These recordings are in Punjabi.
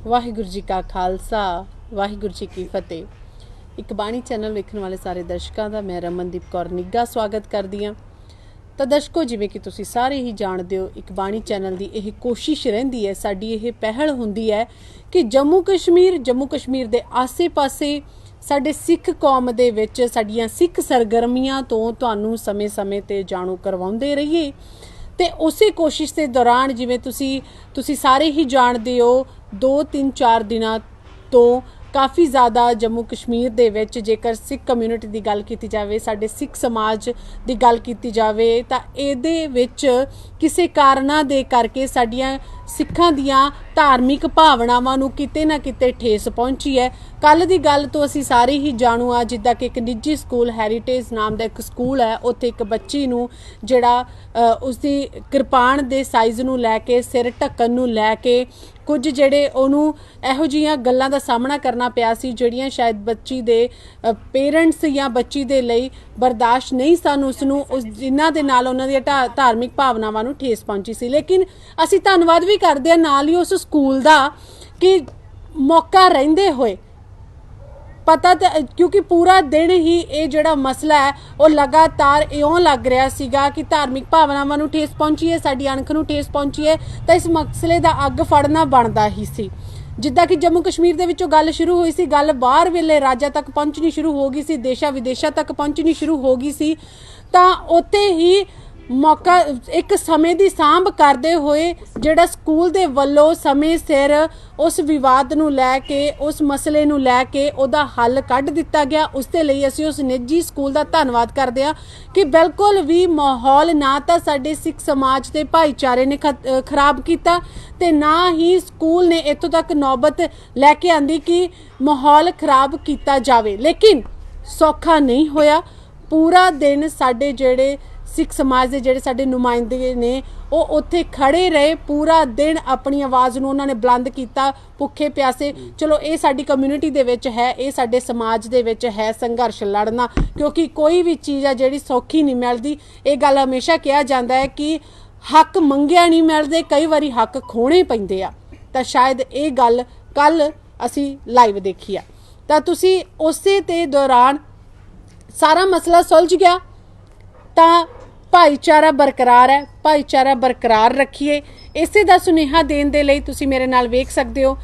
वाहिगुरू जी का खालसा वाहिगुरू जी की फतेह। एक बाणी चैनल वेखण वाले सारे दर्शकों का मैं रमनदीप कौर निग्गा स्वागत करदी हाँ। तो दर्शकों, जिवें कि तुसीं सारे ही जाणदे हो, एक बाणी चैनल की यह कोशिश रहिंदी है, साडी यह पहल हुंदी है कि जम्मू कश्मीर दे आसे पासे साडे सिख कौम दे विच साडीआं सिख सरगर्मियां तो तुहानूं समय समय ते जाणू करवाउंदे रहिए। ते उसी कोशिश के दौरान जिवें तुसी सारे ही जानते हो, 2-3-4 दिनों तो काफ़ी ज़्यादा जम्मू कश्मीर दे विच जेकर सिख कम्यूनिटी की गल की जाए, साडे सिख समाज की गल की जाए, तो इहदे विच किसी कारणा दे करके साडियां सिखां दियां धार्मिक भावनावां नूं किते ना किते ठेस पहुंची है। कल की गल तो असी सारे ही जाणू आ, जिद्दां कि एक निजी स्कूल हैरीटेज नाम का एक स्कूल है, उत्थे एक बच्ची नूं जिहड़ा उसकी किरपान दे साइज़ नूं लैके सिर ढक्कन नूं लैके कुछ जिहड़े उहनूं इहो जिहियां गल्लां दा सामना करना पिया सी, जिहड़ियां शायद बच्ची दे पेरेंट्स या बच्ची दे लई बर्दाश्त नहीं सन, उसनूं उस जिन्हां दे नाल उन्हां दी धार्मिक भावनावां नूं ठेस पहुंची सी। लेकिन असीं धन्नवाद भी करदे हां नाल ही उस स्कूल दा कि मौका रहिंदे होए पता तो, क्योंकि पूरा दिन ही ये जोड़ा मसला है वो लगातार इयों लग रहा सीगा कि धार्मिक भावनावां नूं ठेस पहुंची है, साडी अणख नूं ठेस पहुंची है, तो इस मसले का अग फड़ना बनता ही सी। जिद्दां कि जम्मू कश्मीर दे विचों गल शुरू हुई सी, गल बाहर वेले राज्यां तक पहुंचनी शुरू हो गई सी, देशा विदेशा तक पहुंचनी शुरू हो गई सी, तां उत्ते ही मौका एक समय की सांभ करते हुए जिहड़ा स्कूल दे वल्लों समय सिर उस विवाद नूं लैके उस मसले नूं लैके उहदा हल कढ दिता गया। उसदे लई असीं उस निजी स्कूल का धन्नवाद करते हैं कि बिल्कुल भी माहौल ना तो साडे सिख समाज के भाईचारे ने खराब किया ते ना ही स्कूल ने इत्थों तक नौबत लैके आंदी कि माहौल खराब किया जाए। लेकिन सौखा नहीं होया। पूरा दिन साडे जिहड़े सिख समाज के जिहड़े साडे नुमाइंदे ने वो उत्थे खड़े रहे, पूरा दिन अपनी आवाज़ नूं उन्होंने बुलंद किया, भुखे प्यासे। चलो ये साडी कम्यूनिटी दे विच है, ये साडे समाज दे विच है संघर्ष लड़ना, क्योंकि कोई भी चीज़ है जिहड़ी सौखी नहीं मिलती। ये गल हमेशा कहा जाता है कि हक मंगिया नहीं मिलते, कई बारी हक खोने पैंदे आ। तां शायद ये गल कल असी लाइव देखी आ, तां तुसी उसे ते दौरान सारा मसला सुलझ गया। तां भाईचारा बरकरार है, भाईचारा बरकरार रखिए। इसे दा सुनेहा देण दे लई तुसी मेरे नाल वेख सकते हो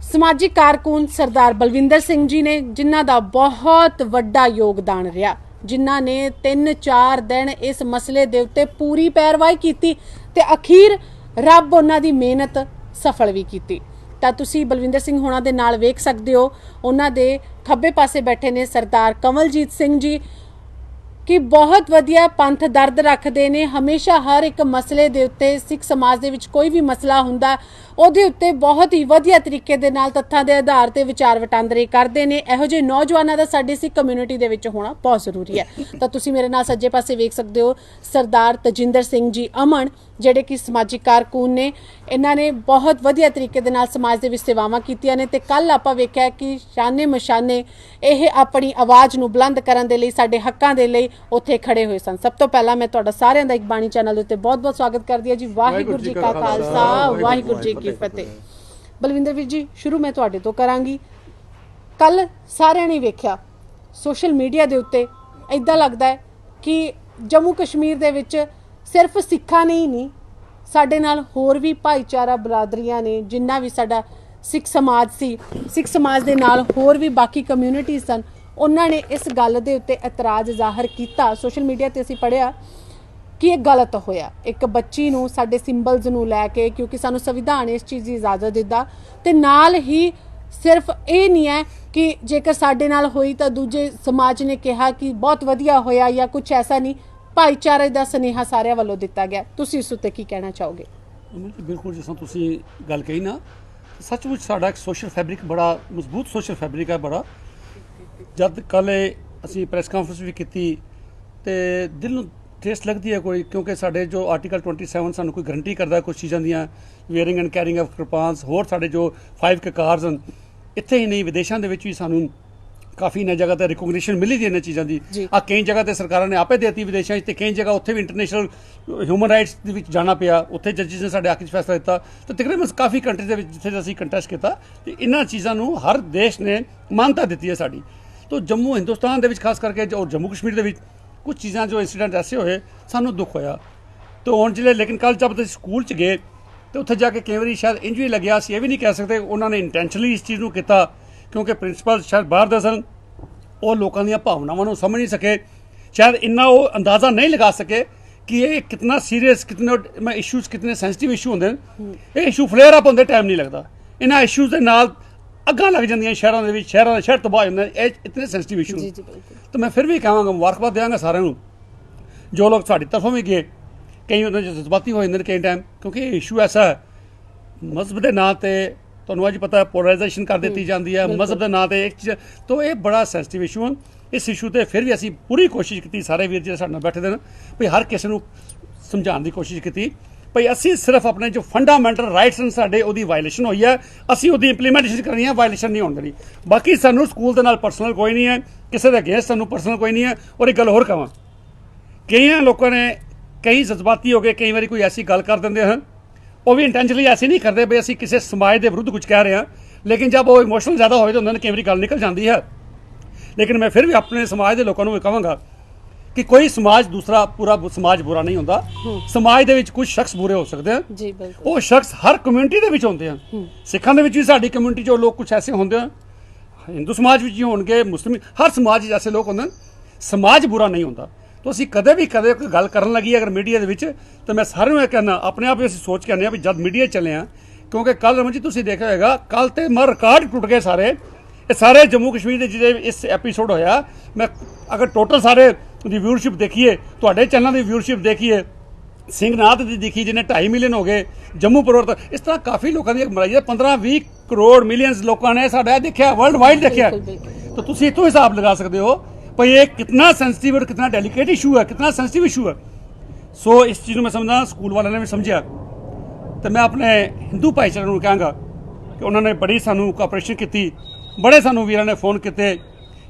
समाजिक कारकुन सरदार बलविंदर सिंह जी ने, जिन्हां दा बहुत वड्डा योगदान रहा, जिन्हां ने 3-4 दिन इस मसले दे उत्ते पूरी पैरवाई कीती ते अखीर रब उन्हां दी मेहनत सफल भी कीती। तां तुसी बलविंदर सिंह होणां दे नाल वेख सकते हो, उन्हां दे खब्बे पासे बैठे ने सरदार कंवलजीत सिंह जी कि बहुत वधिया पंथ दर्द रखते हैं। हमेशा हर एक मसले के उत्ते सिख समाज के विच कोई भी मसला हुंदा उहदे उत्ते बहुत ही वधिया तरीके दे नाल तत्थां दे आधार ते विचार वटांदरे करते हैं। इहो जिहे नौजवानों का साडी सिख कम्यूनिटी दे विच होना बहुत जरूरी है। तो तुसीं मेरे नाल सज्जे पासे वेख सकते हो सरदार तजिंदर सिंह जी अमन, जिहड़े कि समाजिक कारकुन ने, इन्हां ने बहुत वधिया तरीके दे नाल समाज दे विच सेवावां कीतियां ने। ते कल आपां वेख्या कि शाने मशाने ये अपनी आवाज़ नूं बुलंद करन दे लई, साडे हक्कां दे लई उत्थे खड़े हुए सन। सब तो पहला मैं तुहाडा सारिआं दा एक बाणी चैनल उत्ते बहुत बहुत स्वागत करदी हां जी। वाहिगुरू जी का खालसा वाहिगुरू जी की फतेह। बलविंदर वीर जी, शुरू मैं तुहाडे तो करांगी। कल सारिआं ने वेख्या सोशल मीडिया दे उत्ते इदां लगदा है कि जम्मू कश्मीर दे विच सिर्फ सिखां ने ही नहीं, साडे नाल होर भी भाईचारा बरादरियां ने, जिन्ना भी साडा सिख समाज सी, सिख समाज दे नाल होर भी बाकी कम्यूनिटी सन, उन्होंने इस गल के उत्ते एतराज़ जाहिर किया। सोशल मीडिया ते असीं पढ़िया कि यह गलत होया, एक बच्ची नूं साडे सिंबल्स नूं लैके, क्योंकि सानूं संविधान इस चीज़ की इजाजत दिता, ते नाल ही सिर्फ ये नहीं है कि जेकर साडे नाल होई तो दूजे समाज ने कहा कि बहुत वधिया होया या कुछ ऐसा नहीं। भाईचारे का सुनेहा सारिਆਂ ਵੱਲੋਂ दिता गया। तुसीं इस उत्ते की कहना चाहोगे? बिल्कुल जिस तरह तुसीं गल कही ना, सचमुच साडा एक सोशल फैब्रिक बड़ा मजबूत सोशल फैब्रिक है बड़ा। जब कल असी प्रैस कॉन्फ्रेंस भी की तो दिल नूं ठेस लगती है कोई, क्योंकि साडे जो आर्टिकल 27 सानूं कोई गारंटी करता कुछ चीज़ों दियां, वेयरिंग एंड कैरिंग ऑफ कृपान्स, होर साडे जो 5 ककार्स हैं, इत्थे ही नहीं विदेशों के भी सानूं ਕਾਫੀ ਇਹਨਾਂ ਜਗ੍ਹਾ ਤੇ ਰਿਕੋਗਨੀਸ਼ਨ ਮਿਲੀ ਦੀ ਇਹਨਾਂ ਚੀਜ਼ਾਂ ਦੀ ਆ ਕਈ ਜਗ੍ਹਾ ਤੇ ਸਰਕਾਰਾਂ ਨੇ ਆਪੇ ਦੇਤੀ ਵਿਦੇਸ਼ਾਂ 'ਚ ਤੇ ਕਈ ਜਗ੍ਹਾ ਉੱਥੇ ਵੀ ਇੰਟਰਨੈਸ਼ਨਲ ਹਿਊਮਨ ਰਾਈਟਸ ਦੇ ਵਿੱਚ ਜਾਣਾ ਪਿਆ ਉੱਥੇ ਜੱਜਿਸ ਨੇ ਸਾਡੇ ਹੱਕ 'ਚ ਫੈਸਲਾ ਦਿੱਤਾ ਤੇ ਤਕਰੀਬਨ ਕਾਫੀ ਕੰਟਰੀ ਦੇ ਵਿੱਚ ਜਿੱਥੇ ਅਸੀਂ ਕੰਟੈਸਟ ਕੀਤਾ ਤੇ ਇਹਨਾਂ ਚੀਜ਼ਾਂ ਨੂੰ ਹਰ ਦੇਸ਼ ਨੇ ਮਾਨਤਾ ਦਿੱਤੀ ਹੈ ਸਾਡੀ। तो जम्मू हिंदुस्तान ਦੇ ਵਿੱਚ ਖਾਸ ਕਰਕੇ और जम्मू कश्मीर ਦੇ ਵਿੱਚ कुछ चीज़ां जो इंसीडेंट ऐसे होए सानू दुख होया। तो हुण जिहड़े लेकिन कल जब ਅਸੀਂ ਸਕੂਲ 'ਚ ਗਏ तो उत्थे जाके कई वारी शायद इंज भी लग्या ਅਸੀਂ ਇਹ ਵੀ नहीं कह सकते उन्होंने इंटेंशनली इस चीज़ ਨੂੰ ਕੀਤਾ क्योंकि प्रिंसीपल शायद बाहर ਦੇ ਸਨ ਉਹ ਲੋਕਾਂ ਦੀਆਂ ਭਾਵਨਾਵਾਂ ਨੂੰ ਸਮਝ नहीं सके शायद इन्ना वो अंदाज़ा नहीं लगा सके कि ये कितना सीरीयस कितने इशूज़ कितने सेंसिटिव इशू होंगे ये इशू फ्लेयर अप होंगे टाइम नहीं लगता इन्होंने इशूज़ के नाल अग्गां लग जांदियां शहरों के शहर तबाह हो जाते हैं इतने सेंसिटिव इशू तो मैं फिर भी कहांगा मुबारकबाद देंगा सारे जो लोग साड़ी तरफों भी गए कई उन्होंने जज्बाती हो जाते हैं कई टाइम क्योंकि इशू ऐसा है मजहब के नाँ से तुहानूं अज पता है पोलराइजेशन कर दी जाती है मजहब के नाँ से एक चीज़ तो ये बड़ा सेंसिटिव इशू है इस इशू से फिर भी असी पूरी कोशिश की सारे वीर जो साडे नाल बैठे हैं भी हर किसी को समझाने की कोशिश की भाई असी सिर्फ अपने जो फंडामेंटल राइट्स हैं साडे उहदी वायलेशन हुई है असी उहदी इंप्लीमेंटेशन करनी है वायलेशन नहीं होने देनी बाकी सानू स्कूल के नाल पर्सनल कोई नहीं है किसी के अगेंस्ट सानू पर्सनल कोई नहीं है। और एक गल होर कहां कई लोगों ने कई जज्बाती हो गए कई बार कोई ऐसी गल कर देंगे हैं वो भी इंटेंशनली ऐसी नहीं करते भाई असी किसी समाज के विरुद्ध कुछ कह रहे हैं लेकिन जब वो इमोशनल ज़्यादा हो तो उन्होंने कई बार गल निकल जाती है। लेकिन मैं फिर भी अपने समाज के लोगों को कहूँगा कि कोई समाज दूसरा पूरा समाज बुरा नहीं होता समाज के कुछ शख्स बुरे हो सकते हैं वो शख्स हर कम्यूनिटी के होंगे हैं सिखां भी साडी कम्यूनिटी जो लोग कुछ ऐसे होंगे हैं हिंदू समाज भी होंगे मुस्लिम हर समाज ऐसे लोग होंगे समाज बुरा नहीं होता। तो असी कदे भी कदे कोई गल करन लगी अगर मीडिया के विच तो मैं सारे कहना अपने आप ही असी सोच के आने भी जब मीडिया चले हैं क्योंकि कल रमन जी तुसीं देखा होगा कल तो मैं रिकॉर्ड टुट गए सारे ये सारे जम्मू कश्मीर के जिहड़े इस एपीसोड होया मैं अगर टोटल सारे दी व्यूअरशिप देखिए तुहाडे चैनल की व्यूअरशिप देखिए सिंहनाथ की देखी जिन्हें 2.5 मिलियन हो गए जम्मू पुरोर इस तरह काफ़ी लोगों की मराई 15-20 करोड़ मिलियंस लोगों ने साडा देखा वर्ल्ड वाइड देखा तो तुसीं इत्थों हिसाब लगा सकते हो भाई ये कितना सेंसिटिव और कितना डेलीकेट इशू है कितना सेंसिटिव इशू है। सो इस चीज़ में समझना स्कूल वालों ने भी समझा तो मैं अपने हिंदू भाईचारे को कहूँगा कि उन्होंने बड़ी सानू कोऑपरेशन की बड़े सानू वीरां ने फोन किए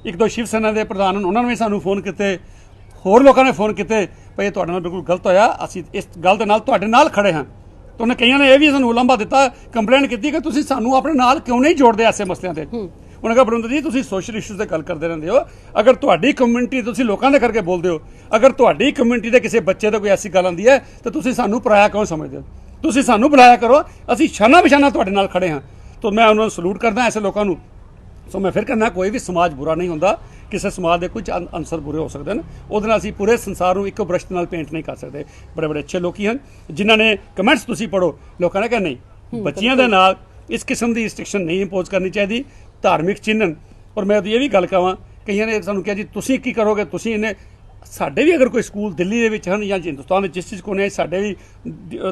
एक दो शिव सेना के प्रधान उन्होंने भी सानू फोन किए होर लोगों ने फोन किए भाई तुहाडे नाल बिल्कुल गलत होया असीं इस गल दे नाल तुहाडे नाल खड़े हैं। तो उन्हें कईयां ने यह भी सानू उलंभा दिता कंप्लेंट की कि तुसीं सानू अपने नाल क्यों नहीं जोड़ते ऐसे मसलों से उन्हें कहा बरिंदर जी तुसीं सोशल इशूज़ की गल करते रहंदे हो अगर तुहाडी कम्यूनिटी तुसीं लोकां दे करके बोलदे हो अगर तुहाडी कम्यूनिटी दे किसी बच्चे ते कोई ऐसी गल आंदी है तो तुसीं सानू पराया क्यों समझदे हो तुसीं सानू बुलाया करो असीं शाना बिशाना तुहाडे नाल खड़े हैं। तो मैं उन्होंने सलूट करदा ऐसे लोगों को। सो मैं फिर कहना कोई भी समाज बुरा नहीं होंदा किसी समाज के कुछ अंसर बुरे हो सकते हैं उहदे नाल असीं पूरे संसार को इक्को ब्रश नाल पेंट नहीं कर सकते। बड़े बड़े अच्छे लोग हैं जिन्होंने कमेंट्स तुसीं पढ़ो लोगों ने कहा नहीं बच्चियां दे नाल इस किस्म की रिस्ट्रिक्शन नहीं इंपोज करनी चाहिए धार्मिक चिन्ह। और मैं ये भी गल कहां कईयां ने सानूं कहा जी तुसीं की करोगे तुसीं इन्हें साडे भी अगर कोई स्कूल दिल्ली दे विच हन या हिंदुस्तान के जिस चीज़ को ने साडे भी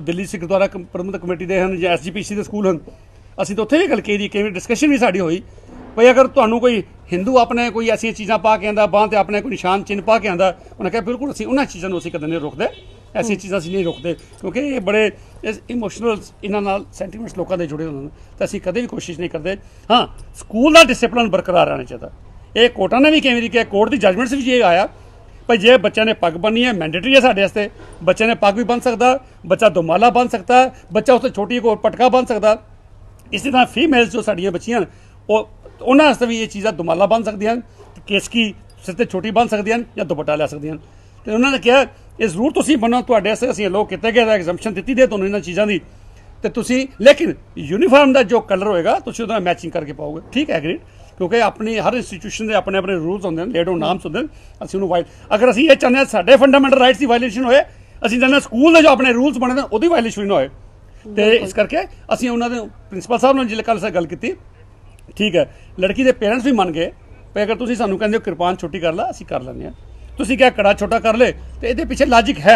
दिल्ली सिख गुरुद्वारा प्रबंधक कमेटी दे हन या SGPC के स्कूल हन असीं तो उत्थे भी गल कही कई डिस्कशन भी साडी होई भाई अगर तुहानूं कोई हिंदू अपने कोई ऐसी चीज़ां पा के आंदा बांह ते अपने कोई निशान चिन्ह पा के आंदा उन्हें कहा बिल्कुल असीं उन्हां चीज़ां नूं असीं कदे नहीं रोकदे ऐसी चीज़ां असीं नहीं रोकदे क्योंकि ये बड़े इमोशनल इन्हां नाल सेंटीमेंट्स लोगों के जुड़े होंदे तो असीं कदे भी कोशिश नहीं करते। हाँ स्कूल का डिसिपलिन बरकरार रहना चाहिए ये कोर्टां ने भी कई बारी कहा कोर्ट की जजमेंट्स भी ये आया भाई जे बच्चे ने पग बनी है मैंडेटरी है साडे वास्ते बच्चे ने पग भी बन सकता बच्चा दुमाला बन सकता बच्चा उससे छोटी को पटका बन सकता इसी तरह फीमेल्स जो साडियां बच्चियां उन्होंने वास्ते भी ये चीज़ां दुमाला बन सकदियां केसकी सिर ते छोटी बन सकदियां या दुपट्टा लै सकदियां। तो उन्होंने कहा ये जरूर तुसीं बनो तुहाडे वास्ते असीं लोग किते गए एग्जम्पशन दित्ती दे तुहानूं इन्हां चीज़ां दी ते तुसीं लेकिन यूनीफॉर्म का जो कलर होएगा तुसीं उहदे नाल मैचिंग करके पाओगे ठीक है एग्रीड क्योंकि अपनी हर इंस्टीट्यूशन के अपने अपने रूल्स होंगे लेड ऑन नाम्स होंगे असीं उहनूं वाइल अगर असीं ये चाहते हैं साडे फंडामेंटल राइट्स की वायलेशन होए असीं चाहते स्कूल के जो अपने रूल्स बने हैं उहदी वायलेशन ना होए तो इस करके असीं उन्होंने प्रिंसीपल साहब ने जिले कल गल की ठीक है लड़की के पेरेंट्स भी मन गए भाई अगर तुसीं सानूं कहंदे हो किरपान छोटी कर ला असीं कर लैंदे हां तुसीं क्या कड़ा छोटा कर ले तो ये पिछे लॉजिक है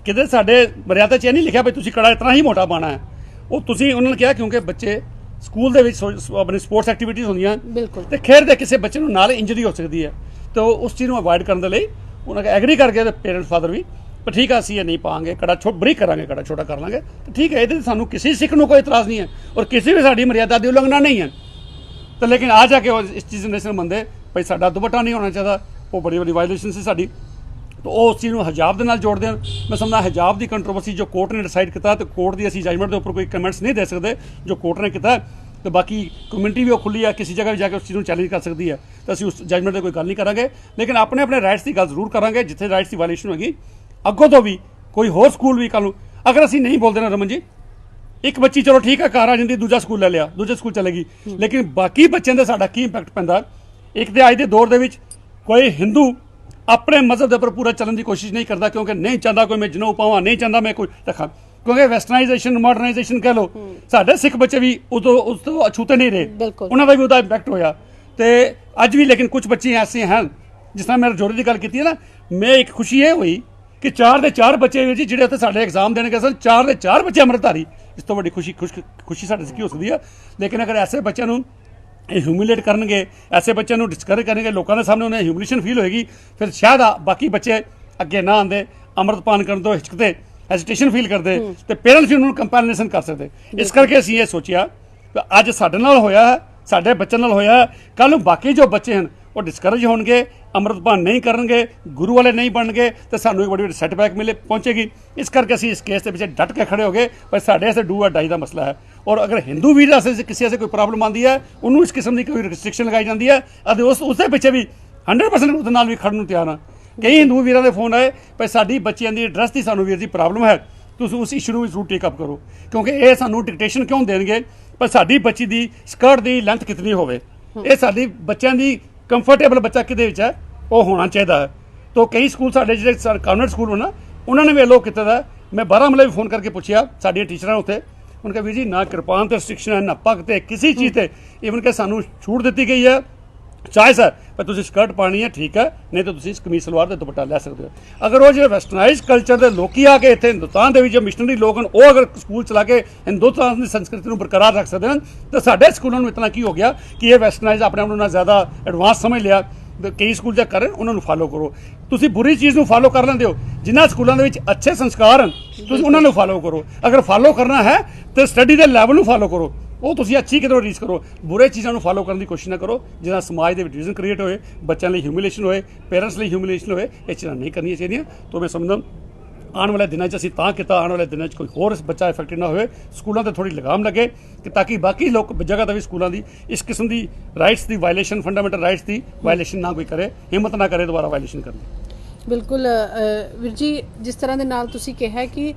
किते साडे मर्यादा च नहीं लिखा भाई तुसीं कड़ा इतना ही मोटा पाना है वो तुसीं उन्होंने कहा क्योंकि बच्चे स्कूल दे विच अपनी स्पोर्ट्स एक्टिविटीज़ होंदियां ते खेडदे किसी बच्चे नूं नाल इंजरी हो सकती है तो उस चीज़ को अवॉइड करने के लिए उन्होंने एग्री कर गए पेरेंट्स फादर भी पर ठीक है असीं नहीं पाएंगे कड़ा बरीक करांगे कड़ा छोटा कर लांगे तो ठीक है ये सानूं किसी सिख नूं कोई इतराज़ नहीं है और किसी भी साडी मर्यादा की उल्लंघना नहीं है तो लेकिन आ जाके वो इस चीज़ नेशनल मंदे भाई साडा दुपट्टा नहीं होना चाहिए, वो बड़ी बड़ी वायलेशन सी साडी। तो वो उस चीज़ को हिजाब के नाल जोड़ते हैं। मैं समझदा हिजाब की कंट्रोवर्सी जो कोर्ट ने डिसाइड किया, तो कोर्ट की असीं जजमेंट के उपर कोई कमेंट्स नहीं दे सकते, जो कोर्ट ने किया। तो बाकी कम्यूनिटी भी वो खुली है, किसी जगह भी जाके उस चीज़ को चैलेंज कर सकती है, तो असीं उस जजमेंट की कोई गल नहीं करांगे। लेकिन अपने अपने राइट्स की गल जरूर करांगे, जिथे राइट्स की वायलेशन होगी अगों तो भी कोई होर स्कूल भी कल अगर असीं नहीं बोलते ना रमन जी, एक बच्ची चलो ठीक है घर आ जाती, दूजा स्कूल ले लिया, दूजे स्कूल चलेगी, लेकिन बाकी बच्चों का साडा की इंपैक्ट पैंदा। एक तो अज के दौर के कोई हिंदू अपने मजहब के उपर पूरा चलने की कोशिश नहीं करता, क्योंकि नहीं चाहता कोई मैं जनेऊ पावां, नहीं चाहता मैं कोई रखा, क्योंकि वैसटर्नाइजेशन मॉडर्नाइजेशन कह लो, साडे सिख बच्चे भी उस तो अछूते नहीं रहे, उन्होंने भी उसका इंपैक्ट होया। तो अज भी लेकिन कुछ बच्चे ऐसे हैं, जिस तरह मैं रजौरी की गल की है ना, मैं एक खुशी ये हुई कि 4 ਦੇ 4 बच्चे जी ਜਿਹੜੇ ਉੱਥੇ ਸਾਡੇ एग्जाम देने गए सन, 4 ਦੇ 4 बच्चे अमृतधारी। इस तो बड़ी खुशी साढ़े की हो सकती है। लेकिन अगर ऐसे बच्चों को ह्यूमिलेट करेंगे, ऐसे बच्चों को डिस्करेज करेंगे, लोगों के सामने उन्हें ह्यूमिलेशन फील होएगी, फिर शायद बाकी बच्चे अगे ना आते, अमृतपान करने तो हिचकते, हैजिटेशन फील करते, तो पेरेंट्स भी उन्होंने कंपैरिजन कर सकते। इस करके असीं ये सोचिया कि अज साडे नाल होया है, साडे बच्चों नाल होया है, कल बाकी जो बच्चे हैं वो डिस्करेज होणगे, अमृतपान नहीं करेंगे, गुरु वाले नहीं बनगे, तो सानू एक बड़ी बड़ी सैटबैक मिले पहुँचेगी। इस करके असीं इस केस के पीछे डट के खड़े हो गए, पर साढ़े से डू और डाई का मसला है। और अगर हिंदू वीर किसी से कोई प्रॉब्लम आती है, उन्होंने इस किस्म की कोई रिस्ट्रिक्शन लगाई जाती है, उस पिछे भी 100% उसदे नाल भी खड़न नूं तैयार हाँ। कई हिंदू वीरों के फोन आए भाई साडी बच्चियां दी ड्रैस की सानू वीर जी प्रॉब्लम है, तुसीं उस इशू में जरूर टेकअप करो, क्योंकि ये सानू डिक्टेशन क्यों देंगे पर साडी बच्ची की स्कर्ट की लेंथ कितनी होवे, ये साडी बच्चों की कंफर्टेबल बच्चा किहदे विच है वो होना चाहिए है। तो कई स्कूल साडे जिहड़े कॉन्वेंट स्कूल हो ना, उन्होंने भी अलो किया है। मैं बारामूला भी फोन करके पूछा साडियां टीचरां उत्थे, उनका वीर जी ना किरपान ते रिस्ट्रिक्शन है, ना पग ते किसी चीज़ ते, ईवन के सानू छूट दी गई है, चाहे सर पर तुम स्कर्ट पानी है ठीक है, नहीं तो तुम कमीज सलवार के दुपट्टा लै सकते हो। अगर वो जो वैसटर्नाइज कल्चर के लोग आके इतने हिंदुस्तान के जो मिशनरी लोग हैं, वो अगर स्कूल चला के हिंदुस्तान की संस्कृति को बरकरार रख सकते हैं, तो साढ़े स्कूलों में इतना की हो गया कि ये वैसटर्नाइज अपने आप को ज़्यादा एडवांस समझ लिया। कई स्कूल जो करें उन्होंने फॉलो करो, तुम बुरी चीज़ को फॉलो कर लेंगे हो, जिन्होंने स्कूलों के अच्छे संस्कार हैं तुम उन्होंने फॉलो करो। अगर फॉलो करना है तो स्टडी के लैवल में फॉलो करो, वो तुम अच्छी कितों रीच करो, बुरे चीज़ों को फॉलो करने की कोशिश ना करो, जिस समाज के डिवीजन क्रिएट होए, बच्चों लिए ह्यूमिलेशन होए, पेरेंट्स लिए ह्यूमिलेशन होए, ये चीज़ां नहीं करनी चाहिए। तो मैं समझदा आने वाले दिनों असीं तां किता, आने वाले दिनों कोई होर बच्चा इफेक्टेड ना होए, स्कूलों ते थोड़ी लगाम लगे कि ताकि बाकी लोग जगह भी स्कूलों की इस किस्म की राइट्स की वायलेशन, फंडामेंटल राइट्स की वायलेशन ना कोई करे, हिम्मत ना करे दोबारा वायलेशन करनी। बिल्कुल वीर जी, जिस तरह के नाल तुसीं कहा कि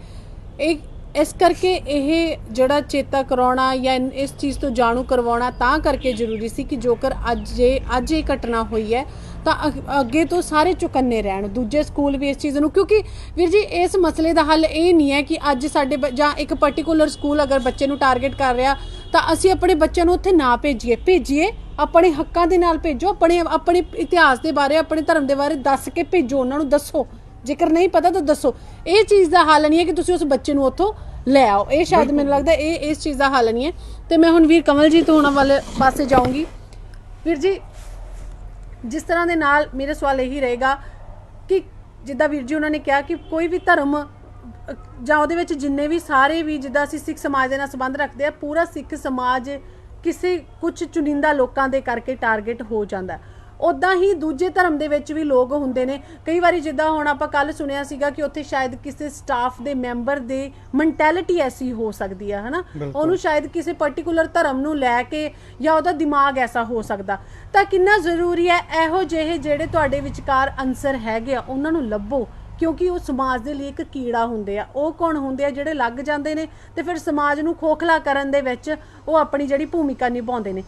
एक इस करके ਇਹ ਜਿਹੜਾ ਚੇਤਾ ਕਰਾਉਣਾ ਜਾਂ ਇਸ ਚੀਜ਼ ਤੋਂ ਜਾਣੂ ਕਰਵਾਉਣਾ ਤਾਂ ਕਰਕੇ ਜ਼ਰੂਰੀ ਸੀ ਕਿ ਜੋਕਰ ਅੱਜ ਇਹ ਘਟਨਾ ਹੋਈ ਹੈ ਤਾਂ ਅੱਗੇ ਤੋਂ ਸਾਰੇ ਚੁਕੰਨੇ ਰਹਿਣ, ਦੂਜੇ ਸਕੂਲ ਵੀ ਇਸ ਚੀਜ਼ ਨੂੰ, ਕਿਉਂਕਿ ਵੀਰ ਜੀ ਇਸ ਮਸਲੇ ਦਾ ਹੱਲ ਇਹ ਨਹੀਂ ਹੈ ਕਿ ਅੱਜ ਸਾਡੇ ਜਾਂ ਇੱਕ ਪਾਰਟਿਕੂਲਰ ਸਕੂਲ ਅਗਰ ਬੱਚੇ ਨੂੰ ਟਾਰਗੇਟ ਕਰ ਰਿਹਾ ਤਾਂ ਅਸੀਂ ਆਪਣੇ ਬੱਚਿਆਂ ਨੂੰ ਉੱਥੇ ਨਾ ਭੇਜੀਏ, ਆਪਣੇ ਹੱਕਾਂ ਦੇ ਨਾਲ ਭੇਜੋ, ਆਪਣੇ ਇਤਿਹਾਸ ਦੇ ਬਾਰੇ, ਆਪਣੇ ਧਰਮ ਦੇ ਬਾਰੇ ਦੱਸ ਕੇ ਭੇਜੋ, ਉਹਨਾਂ ਨੂੰ ਦੱਸੋ, ਜੇਕਰ ਨਹੀਂ ਪਤਾ ਤਾਂ ਦੱਸੋ। ਇਹ ਚੀਜ਼ ਦਾ ਹੱਲ ਨਹੀਂ ਹੈ ਕਿ ਤੁਸੀਂ ਉਸ ਬੱਚੇ ਨੂੰ ਉੱਥੋਂ ਲੈ ਆਓ, ਇਹ ਸ਼ਾਇਦ ਮੈਨੂੰ ਲੱਗਦਾ ਇਹ ਇਸ ਚੀਜ਼ ਦਾ ਹੱਲ ਨਹੀਂ ਹੈ। ਤੇ ਮੈਂ ਹੁਣ ਵੀਰ ਕਮਲਜੀਤ ਹੋਣਾ ਵਾਲੇ ਪਾਸੇ ਜਾਊਂਗੀ। ਵੀਰ ਜੀ, ਜਿਸ ਤਰ੍ਹਾਂ ਦੇ ਨਾਲ ਮੇਰਾ ਸਵਾਲ ਇਹੀ ਰਹੇਗਾ ਕਿ ਜਿੱਦਾਂ ਵੀਰ ਜੀ ਉਹਨਾਂ ਨੇ ਕਿਹਾ ਕਿ ਕੋਈ ਵੀ ਧਰਮ ਜਾਂ ਉਹਦੇ ਵਿੱਚ ਜਿੰਨੇ ਵੀ ਸਾਰੇ ਵੀ, ਜਿੱਦਾਂ ਅਸੀਂ ਸਿੱਖ ਸਮਾਜ ਦੇ ਨਾਲ ਸੰਬੰਧ ਰੱਖਦੇ ਆ, ਪੂਰਾ ਸਿੱਖ ਸਮਾਜ ਕਿਸੇ ਕੁਝ ਚੁਣਿੰਦਾ ਲੋਕਾਂ ਦੇ ਕਰਕੇ ਟਾਰਗੇਟ ਹੋ ਜਾਂਦਾ। ਉੱਦਾਂ ਹੀ ਦੂਜੇ ਧਰਮ ਦੇ ਵਿੱਚ ਵੀ ਲੋਕ ਹੁੰਦੇ ਨੇ। ਕਈ ਵਾਰੀ ਜਿੱਦਾਂ ਹੁਣ ਆਪਾਂ ਕੱਲ ਸੁਣਿਆ ਸੀਗਾ ਕਿ ਉੱਥੇ ਸ਼ਾਇਦ ਕਿਸੇ ਸਟਾਫ ਦੇ ਮੈਂਬਰ ਦੇ ਮੈਂਟੈਲਿਟੀ ਐਸੀ ਹੋ ਸਕਦੀ ਹੈ, ਹਨਾ, ਉਹਨੂੰ ਸ਼ਾਇਦ ਕਿਸੇ ਪਾਰਟਿਕੂਲਰ ਧਰਮ ਨੂੰ ਲੈ ਕੇ ਜਾਂ ਉਹਦਾ ਦਿਮਾਗ ਐਸਾ ਹੋ ਸਕਦਾ। ਤਾਂ ਕਿੰਨਾ ਜ਼ਰੂਰੀ ਹੈ ਇਹੋ ਜਿਹੇ ਜਿਹੜੇ ਤੁਹਾਡੇ ਵਿਚਕਾਰ ਅਨਸਰ ਹੈਗੇ ਆ ਉਹਨਾਂ ਨੂੰ ਲੱਭੋ, ਕਿਉਂਕਿ ਉਹ ਸਮਾਜ ਦੇ ਲਈ ਇੱਕ ਕੀੜਾ ਹੁੰਦੇ ਆ। ਉਹ ਕੌਣ ਹੁੰਦੇ ਆ ਜਿਹੜੇ ਲੱਗ ਜਾਂਦੇ ਨੇ ਤੇ ਫਿਰ ਸਮਾਜ ਨੂੰ ਖੋਖਲਾ ਕਰਨ ਦੇ ਵਿੱਚ ਉਹ ਆਪਣੀ ਜਿਹੜੀ ਭੂਮਿਕਾ ਨਿਭਾਉਂਦੇ ਨੇ।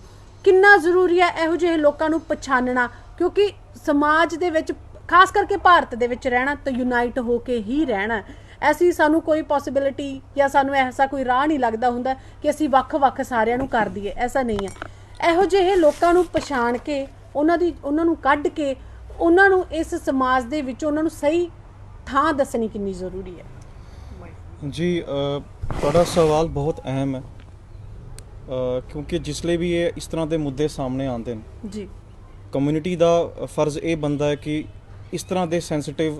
ਕਿੰਨਾ ਜ਼ਰੂਰੀ ਹੈ ਇਹੋ ਜਿਹੇ ਲੋਕਾਂ ਨੂੰ ਪਛਾਣਨਾ, ਕਿਉਂਕਿ ਸਮਾਜ ਦੇ ਵਿੱਚ ਖਾਸ ਕਰਕੇ ਭਾਰਤ ਦੇ ਵਿੱਚ ਰਹਿਣਾ ਤਾਂ ਯੂਨਾਈਟ ਹੋ ਕੇ ਹੀ ਰਹਿਣਾ। ਐਸੀ ਸਾਨੂੰ ਕੋਈ ਪੋਸੀਬਿਲਿਟੀ ਜਾਂ ਸਾਨੂੰ ਐਸਾ ਕੋਈ ਰਾਹ ਨਹੀਂ ਲੱਗਦਾ ਹੁੰਦਾ ਕਿ ਅਸੀਂ ਵੱਖ-ਵੱਖ ਸਾਰਿਆਂ ਨੂੰ ਕਰ ਦਈਏ, ਐਸਾ ਨਹੀਂ ਹੈ। ਇਹੋ ਜਿਹੇ ਲੋਕਾਂ ਨੂੰ ਪਛਾਣ ਕੇ ਉਹਨਾਂ ਨੂੰ ਕੱਢ ਕੇ ਉਹਨਾਂ ਨੂੰ ਇਸ ਸਮਾਜ ਦੇ ਵਿੱਚ ਉਹਨਾਂ ਨੂੰ ਸਹੀ ਥਾਂ ਦੱਸਣੀ ਕਿੰਨੀ ਜ਼ਰੂਰੀ ਹੈ। ਜੀ ਤੁਹਾਡਾ ਸਵਾਲ ਬਹੁਤ ਅਹਿਮ ਹੈ, ਕਿਉਂਕਿ ਜਿਸਲੇ ਵੀ ਇਹ ਇਸ ਤਰ੍ਹਾਂ ਦੇ ਮੁੱਦੇ ਸਾਹਮਣੇ ਆਉਂਦੇ ਨੇ ਜੀ, ਕਮਿਊਨਿਟੀ ਦਾ ਫਰਜ਼ ਇਹ ਬਣਦਾ ਹੈ ਕਿ ਇਸ ਤਰ੍ਹਾਂ ਦੇ ਸੈਂਸਿਟਿਵ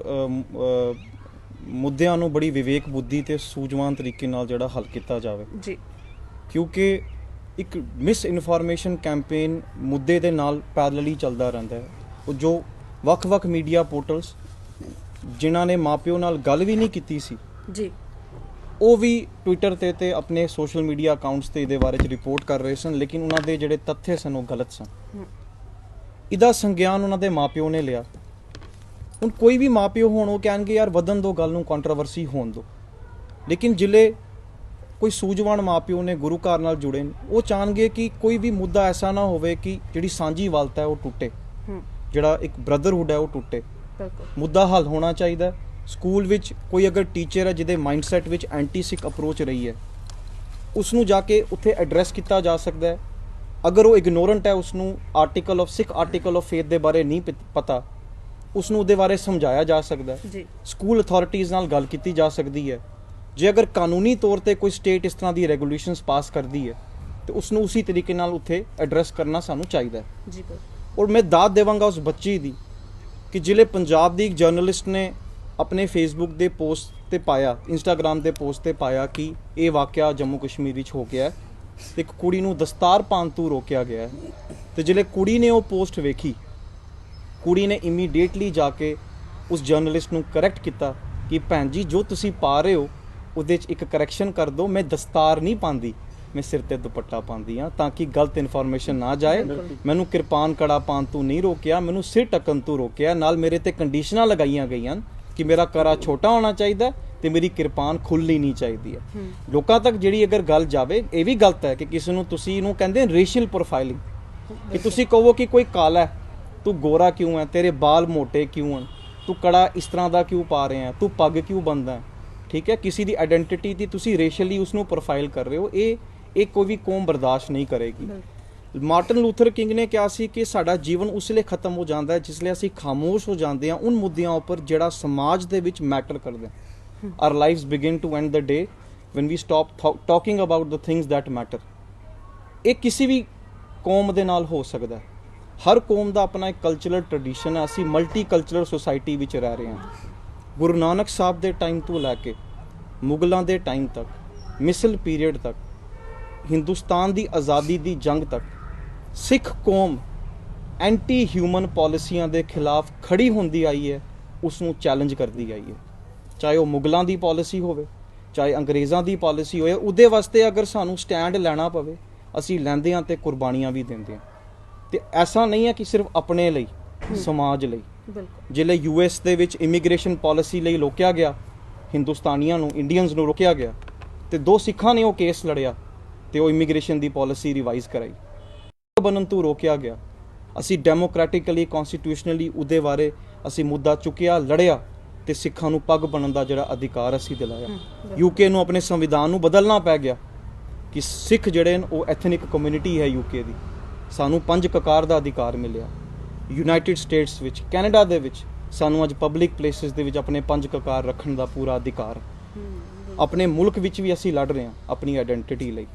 ਮੁੱਦਿਆਂ ਨੂੰ ਬੜੀ ਵਿਵੇਕ ਬੁੱਧੀ ਤੇ ਸੂਝਵਾਨ ਤਰੀਕੇ ਨਾਲ ਜਿਹੜਾ ਹੱਲ ਕੀਤਾ ਜਾਵੇ। ਜੀ, ਕਿਉਂਕਿ ਇੱਕ ਮਿਸ ਇਨਫੋਰਮੇਸ਼ਨ ਕੈਂਪੇਨ ਮੁੱਦੇ ਦੇ ਨਾਲ ਪੈਰਲਲੀ ਚੱਲਦਾ ਰਹਿੰਦਾ ਹੈ। ਉਹ ਜੋ ਵੱਖ-ਵੱਖ ਮੀਡੀਆ ਪੋਰਟਲਸ ਜਿਨ੍ਹਾਂ ਨੇ ਮਾਪਿਓ ਨਾਲ ਗੱਲ ਵੀ ਨਹੀਂ ਕੀਤੀ ਸੀ ਜੀ, ਉਹ ਵੀ ਟਵਿੱਟਰ ਤੇ ਆਪਣੇ ਸੋਸ਼ਲ ਮੀਡੀਆ ਅਕਾਊਂਟਸ ਤੇ ਇਹਦੇ ਬਾਰੇ ਚ ਰਿਪੋਰਟ ਕਰ ਰਹੇ ਸਨ, ਲੇਕਿਨ ਉਹਨਾਂ ਦੇ ਜਿਹੜੇ ਤੱਥ ਸਨ ਉਹ ਗਲਤ ਸਨ। ਇਹਦਾ ਸੰਗਿਆਨ ਉਹਨਾਂ ਦੇ ਮਾਪਿਓ ਨੇ ਲਿਆ। ਹੁਣ ਕੋਈ ਵੀ ਮਾਪਿਓ ਹੋਣ ਉਹ ਕਹਿਣਗੇ ਯਾਰ ਵਧਣ ਦੋ ਗੱਲ ਨੂੰ, ਕੰਟਰੋਵਰਸੀ ਹੋਣ ਦੋ, ਲੇਕਿਨ ਜ਼ਿਲ੍ਹੇ ਕੋਈ ਸੂਝਵਾਨ ਮਾਪਿਓ ਨੇ ਗੁਰੂ ਘਰ ਨਾਲ ਜੁੜੇ ਨੇ, ਉਹ ਚਾਹਣਗੇ ਕਿ ਕੋਈ ਵੀ ਮੁੱਦਾ ਐਸਾ ਨਾ ਹੋਵੇ ਕਿ ਜਿਹੜੀ ਸਾਂਝੀ ਵਾਲਤਾ ਹੈ ਉਹ ਟੁੱਟੇ, ਜਿਹੜਾ ਇੱਕ ਬ੍ਰਦਰਹੁੱਡ ਹੈ ਉਹ ਟੁੱਟੇ। ਮੁੱਦਾ ਹੱਲ ਹੋਣਾ ਚਾਹੀਦਾ। ਸਕੂਲ ਵਿੱਚ ਕੋਈ ਅਗਰ ਟੀਚਰ ਹੈ ਜਿਹਦੇ ਮਾਈਂਡਸੈਟ ਵਿੱਚ ਐਂਟੀ ਸਿੱਖ ਅਪਰੋਚ ਰਹੀ ਹੈ, ਉਸ ਨੂੰ ਜਾ ਕੇ ਉੱਥੇ ਐਡਰੈਸ ਕੀਤਾ ਜਾ ਸਕਦਾ ਹੈ। ਅਗਰ ਉਹ ਇਗਨੋਰੈਂਟ ਹੈ, ਉਸ ਨੂੰ ਸਿੱਖ ਆਰਟੀਕਲ ਆਫ ਫੇਥ ਦੇ ਬਾਰੇ ਨਹੀਂ ਪਤਾ, ਉਸ ਨੂੰ ਉਹਦੇ ਬਾਰੇ ਸਮਝਾਇਆ ਜਾ ਸਕਦਾ ਹੈ। ਜੀ, ਸਕੂਲ ਅਥਾਰਟੀਜ਼ ਨਾਲ ਗੱਲ ਕੀਤੀ ਜਾ ਸਕਦੀ ਹੈ। ਜੇ ਅਗਰ ਕਾਨੂੰਨੀ ਤੌਰ ਤੇ ਕੋਈ ਸਟੇਟ ਇਸ ਤਰ੍ਹਾਂ ਦੀ ਰੈਗੂਲੇਸ਼ਨਸ ਪਾਸ ਕਰਦੀ ਹੈ ਤੇ ਉਸ ਨੂੰ ਉਸੇ ਤਰੀਕੇ ਨਾਲ ਉੱਥੇ ਐਡਰੈਸ ਕਰਨਾ ਸਾਨੂੰ ਚਾਹੀਦਾ ਹੈ। ਜੀ। ਔਰ ਮੈਂ ਦਾਦ ਦੇਵਾਂਗਾ ਉਸ ਬੱਚੀ ਦੀ ਕਿ ਜ਼ਿਲ੍ਹੇ ਪੰਜਾਬ ਦੀ ਇੱਕ ਜਰਨਲਿਸਟ ਨੇ ਆਪਣੇ ਫੇਸਬੁੱਕ ਦੇ ਪੋਸਟ ਤੇ ਪਾਇਆ, ਇੰਸਟਾਗ੍ਰਾਮ ਦੇ ਪੋਸਟ ਤੇ ਪਾਇਆ ਕਿ ਇਹ ਵਾਕਿਆ ਜੰਮੂ ਕਸ਼ਮੀਰ ਵਿੱਚ ਹੋ ਗਿਆ ਹੈ ਤੇ ਇੱਕ ਕੁੜੀ ਨੂੰ ਦਸਤਾਰ ਪਾਉਣ ਤੋਂ ਰੋਕਿਆ ਗਿਆ ਹੈ। ਤੇ ਜਿਹੜੇ ਕੁੜੀ ਨੇ ਉਹ ਪੋਸਟ ਵੇਖੀ, ਕੁੜੀ ਨੇ ਇਮੀਡੀਏਟਲੀ ਜਾ ਕੇ ਉਸ ਜਰਨਲਿਸਟ ਨੂੰ ਕਰੈਕਟ ਕੀਤਾ ਕਿ ਭੈਣ ਜੀ ਜੋ ਤੁਸੀਂ ਪਾ ਰਹੇ ਹੋ ਉਹਦੇ 'ਚ ਇੱਕ ਕਰੈਕਸ਼ਨ ਕਰ ਦਿਓ, ਮੈਂ ਦਸਤਾਰ ਨਹੀਂ ਪਾਉਂਦੀ, ਮੈਂ ਸਿਰ ਤੇ ਦੁਪੱਟਾ ਪਾਉਂਦੀ ਹਾਂ ਤਾਂ ਕਿ ਗਲਤ ਇਨਫੋਰਮੇਸ਼ਨ ਨਾ ਜਾਏ। ਮੈਨੂੰ ਕਿਰਪਾਨ ਕੜਾ ਪਾਉਣ ਤੋਂ ਨਹੀਂ ਰੋਕਿਆ, ਮੈਨੂੰ ਸਿਰ ਟਕਣ ਤੋਂ ਰੋਕਿਆ, ਨਾਲ ਮੇਰੇ ਤੇ ਕੰਡੀਸ਼ਨਾਂ ਲਗਾਈਆਂ ਗਈਆਂ ਕਿ ਮੇਰਾ ਕੜਾ ਛੋਟਾ ਹੋਣਾ ਚਾਹੀਦਾ ਤੇ ਮੇਰੀ ਕਿਰਪਾਨ ਖੁੱਲ੍ਹਣੀ ਨਹੀਂ ਚਾਹੀਦੀ ਹੈ। ਲੋਕਾਂ ਤੱਕ ਜਿਹੜੀ ਅਗਰ ਗੱਲ ਜਾਵੇ, ਇਹ ਵੀ ਗਲਤ ਹੈ ਕਿ ਕਿਸੇ ਨੂੰ ਤੁਸੀਂ ਇਹਨੂੰ ਕਹਿੰਦੇ ਰੇਸ਼ੀਅਲ ਪ੍ਰੋਫਾਈਲਿੰਗ, ਕਿ ਤੁਸੀਂ ਕਹੋ ਕਿ ਕੋਈ ਕਾਲਾ ਹੈ, ਤੂੰ ਗੋਰਾ ਕਿਉਂ ਹੈ, ਤੇਰੇ ਬਾਲ ਮੋਟੇ ਕਿਉਂ ਹਨ, ਤੂੰ ਕੜਾ ਇਸ ਤਰ੍ਹਾਂ ਦਾ ਕਿਉਂ ਪਾ ਰਹੇ ਹੈ, ਤੂੰ ਪੱਗ ਕਿਉਂ ਬੰਨਦਾ ਹੈ। ਠੀਕ ਹੈ, ਕਿਸੇ ਦੀ ਆਇਡੈਂਟੀਟੀ ਦੀ ਤੁਸੀਂ ਰੇਸ਼ੀਅਲੀ ਉਸ ਨੂੰ ਪ੍ਰੋਫਾਈਲ ਕਰ ਰਹੇ ਹੋ, ਇਹ ਕੋਈ ਵੀ ਕੌਮ ਬਰਦਾਸ਼ਤ ਨਹੀਂ ਕਰੇਗੀ। ਮਾਰਟਨ ਲੂਥਰ ਕਿੰਗ ਨੇ ਕਿਹਾ ਸੀ ਕਿ ਸਾਡਾ ਜੀਵਨ ਉਸ ਲਈ ਖਤਮ ਹੋ ਜਾਂਦਾ ਹੈ ਜਿਸ ਲਈ ਅਸੀਂ ਖਾਮੋਸ਼ ਹੋ ਜਾਂਦੇ ਹਾਂ ਉਨ ਮੁੱਦਿਆਂ ਉੱਪਰ ਜਿਹੜਾ ਸਮਾਜ ਦੇ ਵਿੱਚ ਮੈਟਰ ਕਰਦੇ ਹਨ। Our lives begin to end the day when we stop talking about the things that matter. ਇਹ ਕਿਸੇ ਵੀ ਕੌਮ ਦੇ ਨਾਲ ਹੋ ਸਕਦਾ ਹੈ। ਹਰ ਕੌਮ ਦਾ ਆਪਣਾ ਇੱਕ ਕਲਚਰਲ ਟ੍ਰੈਡੀਸ਼ਨ ਹੈ। ਅਸੀਂ ਮਲਟੀ ਕਲਚਰਲ ਸੁਸਾਇਟੀ ਵਿੱਚ ਰਹਿ ਰਹੇ ਹਾਂ। ਗੁਰੂ ਨਾਨਕ ਸਾਹਿਬ ਦੇ ਟਾਈਮ ਤੋਂ ਲੈ ਕੇ ਮੁਗਲਾਂ ਦੇ ਟਾਈਮ ਤੱਕ, ਮਿਸਲ ਪੀਰੀਅਡ ਤੱਕ, ਹਿੰਦੁਸਤਾਨ ਦੀ ਆਜ਼ਾਦੀ ਦੀ ਜੰਗ ਤੱਕ ਸਿੱਖ ਕੌਮ ਐਂਟੀ ਹਿਊਮਨ ਪਾਲਿਸੀਆਂ ਦੇ ਖਿਲਾਫ ਖੜੀ ਹੁੰਦੀ ਆਈ ਹੈ, ਉਸ ਨੂੰ ਚੈਲੰਜ ਕਰਦੀ ਆਈ ਹੈ। ਚਾਹੇ ਉਹ ਮੁਗਲਾਂ ਦੀ ਪਾਲਿਸੀ ਹੋਵੇ, ਚਾਹੇ ਅੰਗਰੇਜ਼ਾਂ ਦੀ ਪਾਲਿਸੀ ਹੋਵੇ, ਉਹਦੇ ਵਾਸਤੇ ਅਗਰ ਸਾਨੂੰ ਸਟੈਂਡ ਲੈਣਾ ਪਵੇ ਅਸੀਂ ਲੈਂਦੇ ਹਾਂ ਤੇ ਕੁਰਬਾਨੀਆਂ ਵੀ ਦਿੰਦੇ ਹਾਂ। ਤੇ ਐਸਾ ਨਹੀਂ ਹੈ ਕਿ ਸਿਰਫ ਆਪਣੇ ਲਈ, ਸਮਾਜ ਲਈ। ਜਿਲੇ US ਦੇ ਵਿੱਚ ਇਮੀਗ੍ਰੇਸ਼ਨ ਪਾਲਿਸੀ ਲਈ ਰੋਕਿਆ ਗਿਆ ਹਿੰਦੁਸਤਾਨੀਆਂ ਨੂੰ, ਇੰਡੀਅਨਸ ਨੂੰ ਰੋਕਿਆ ਗਿਆ ਤੇ 2 ਸਿੱਖਾਂ ਨੇ ਉਹ ਕੇਸ ਲੜਿਆ ਤੇ ਉਹ ਇਮੀਗ੍ਰੇਸ਼ਨ ਦੀ ਪਾਲਿਸੀ ਰਿਵਾਈਜ਼ ਕਰਾਈ, ਬਣਨ ਤੋਂ ਰੋਕਿਆ ਗਿਆ। ਅਸੀਂ ਡੈਮੋਕ੍ਰੈਟਿਕਲੀ, ਕਨਸਟੀਟਿਊਸ਼ਨਲੀ ਉਹਦੇ ਬਾਰੇ ਅਸੀਂ ਮੁੱਦਾ ਚੁੱਕਿਆ, ਲੜਿਆ ਤੇ ਸਿੱਖਾਂ ਨੂੰ ਪੱਗ ਬਣਨ ਦਾ ਜਿਹੜਾ ਅਧਿਕਾਰ ਅਸੀਂ ਦਿਲਾਇਆ। UK ਨੂੰ ਆਪਣੇ ਸੰਵਿਧਾਨ ਨੂੰ ਬਦਲਣਾ ਪੈ ਗਿਆ ਕਿ ਸਿੱਖ ਜਿਹੜੇ ਨੇ ਉਹ ਐਥਨਿਕ ਕਮਿਊਨਿਟੀ ਹੈ UK ਦੀ, ਸਾਨੂੰ 5 ਕਕਾਰ ਦਾ ਅਧਿਕਾਰ ਮਿਲਿਆ। ਯੂਨਾਈਟਿਡ ਸਟੇਟਸ ਵਿੱਚ, ਕੈਨੇਡਾ ਦੇ ਵਿੱਚ ਸਾਨੂੰ ਅੱਜ ਪਬਲਿਕ ਪਲੇਸਿਸ ਦੇ ਵਿੱਚ ਆਪਣੇ 5 ਕਕਾਰ ਰੱਖਣ ਦਾ ਪੂਰਾ ਅਧਿਕਾਰ। ਆਪਣੇ ਮੁਲਕ ਵਿੱਚ ਵੀ ਅਸੀਂ ਲੜ ਰਹੇ ਹਾਂ ਆਪਣੀ ਆਇਡੈਂਟੀਟੀ ਲਈ।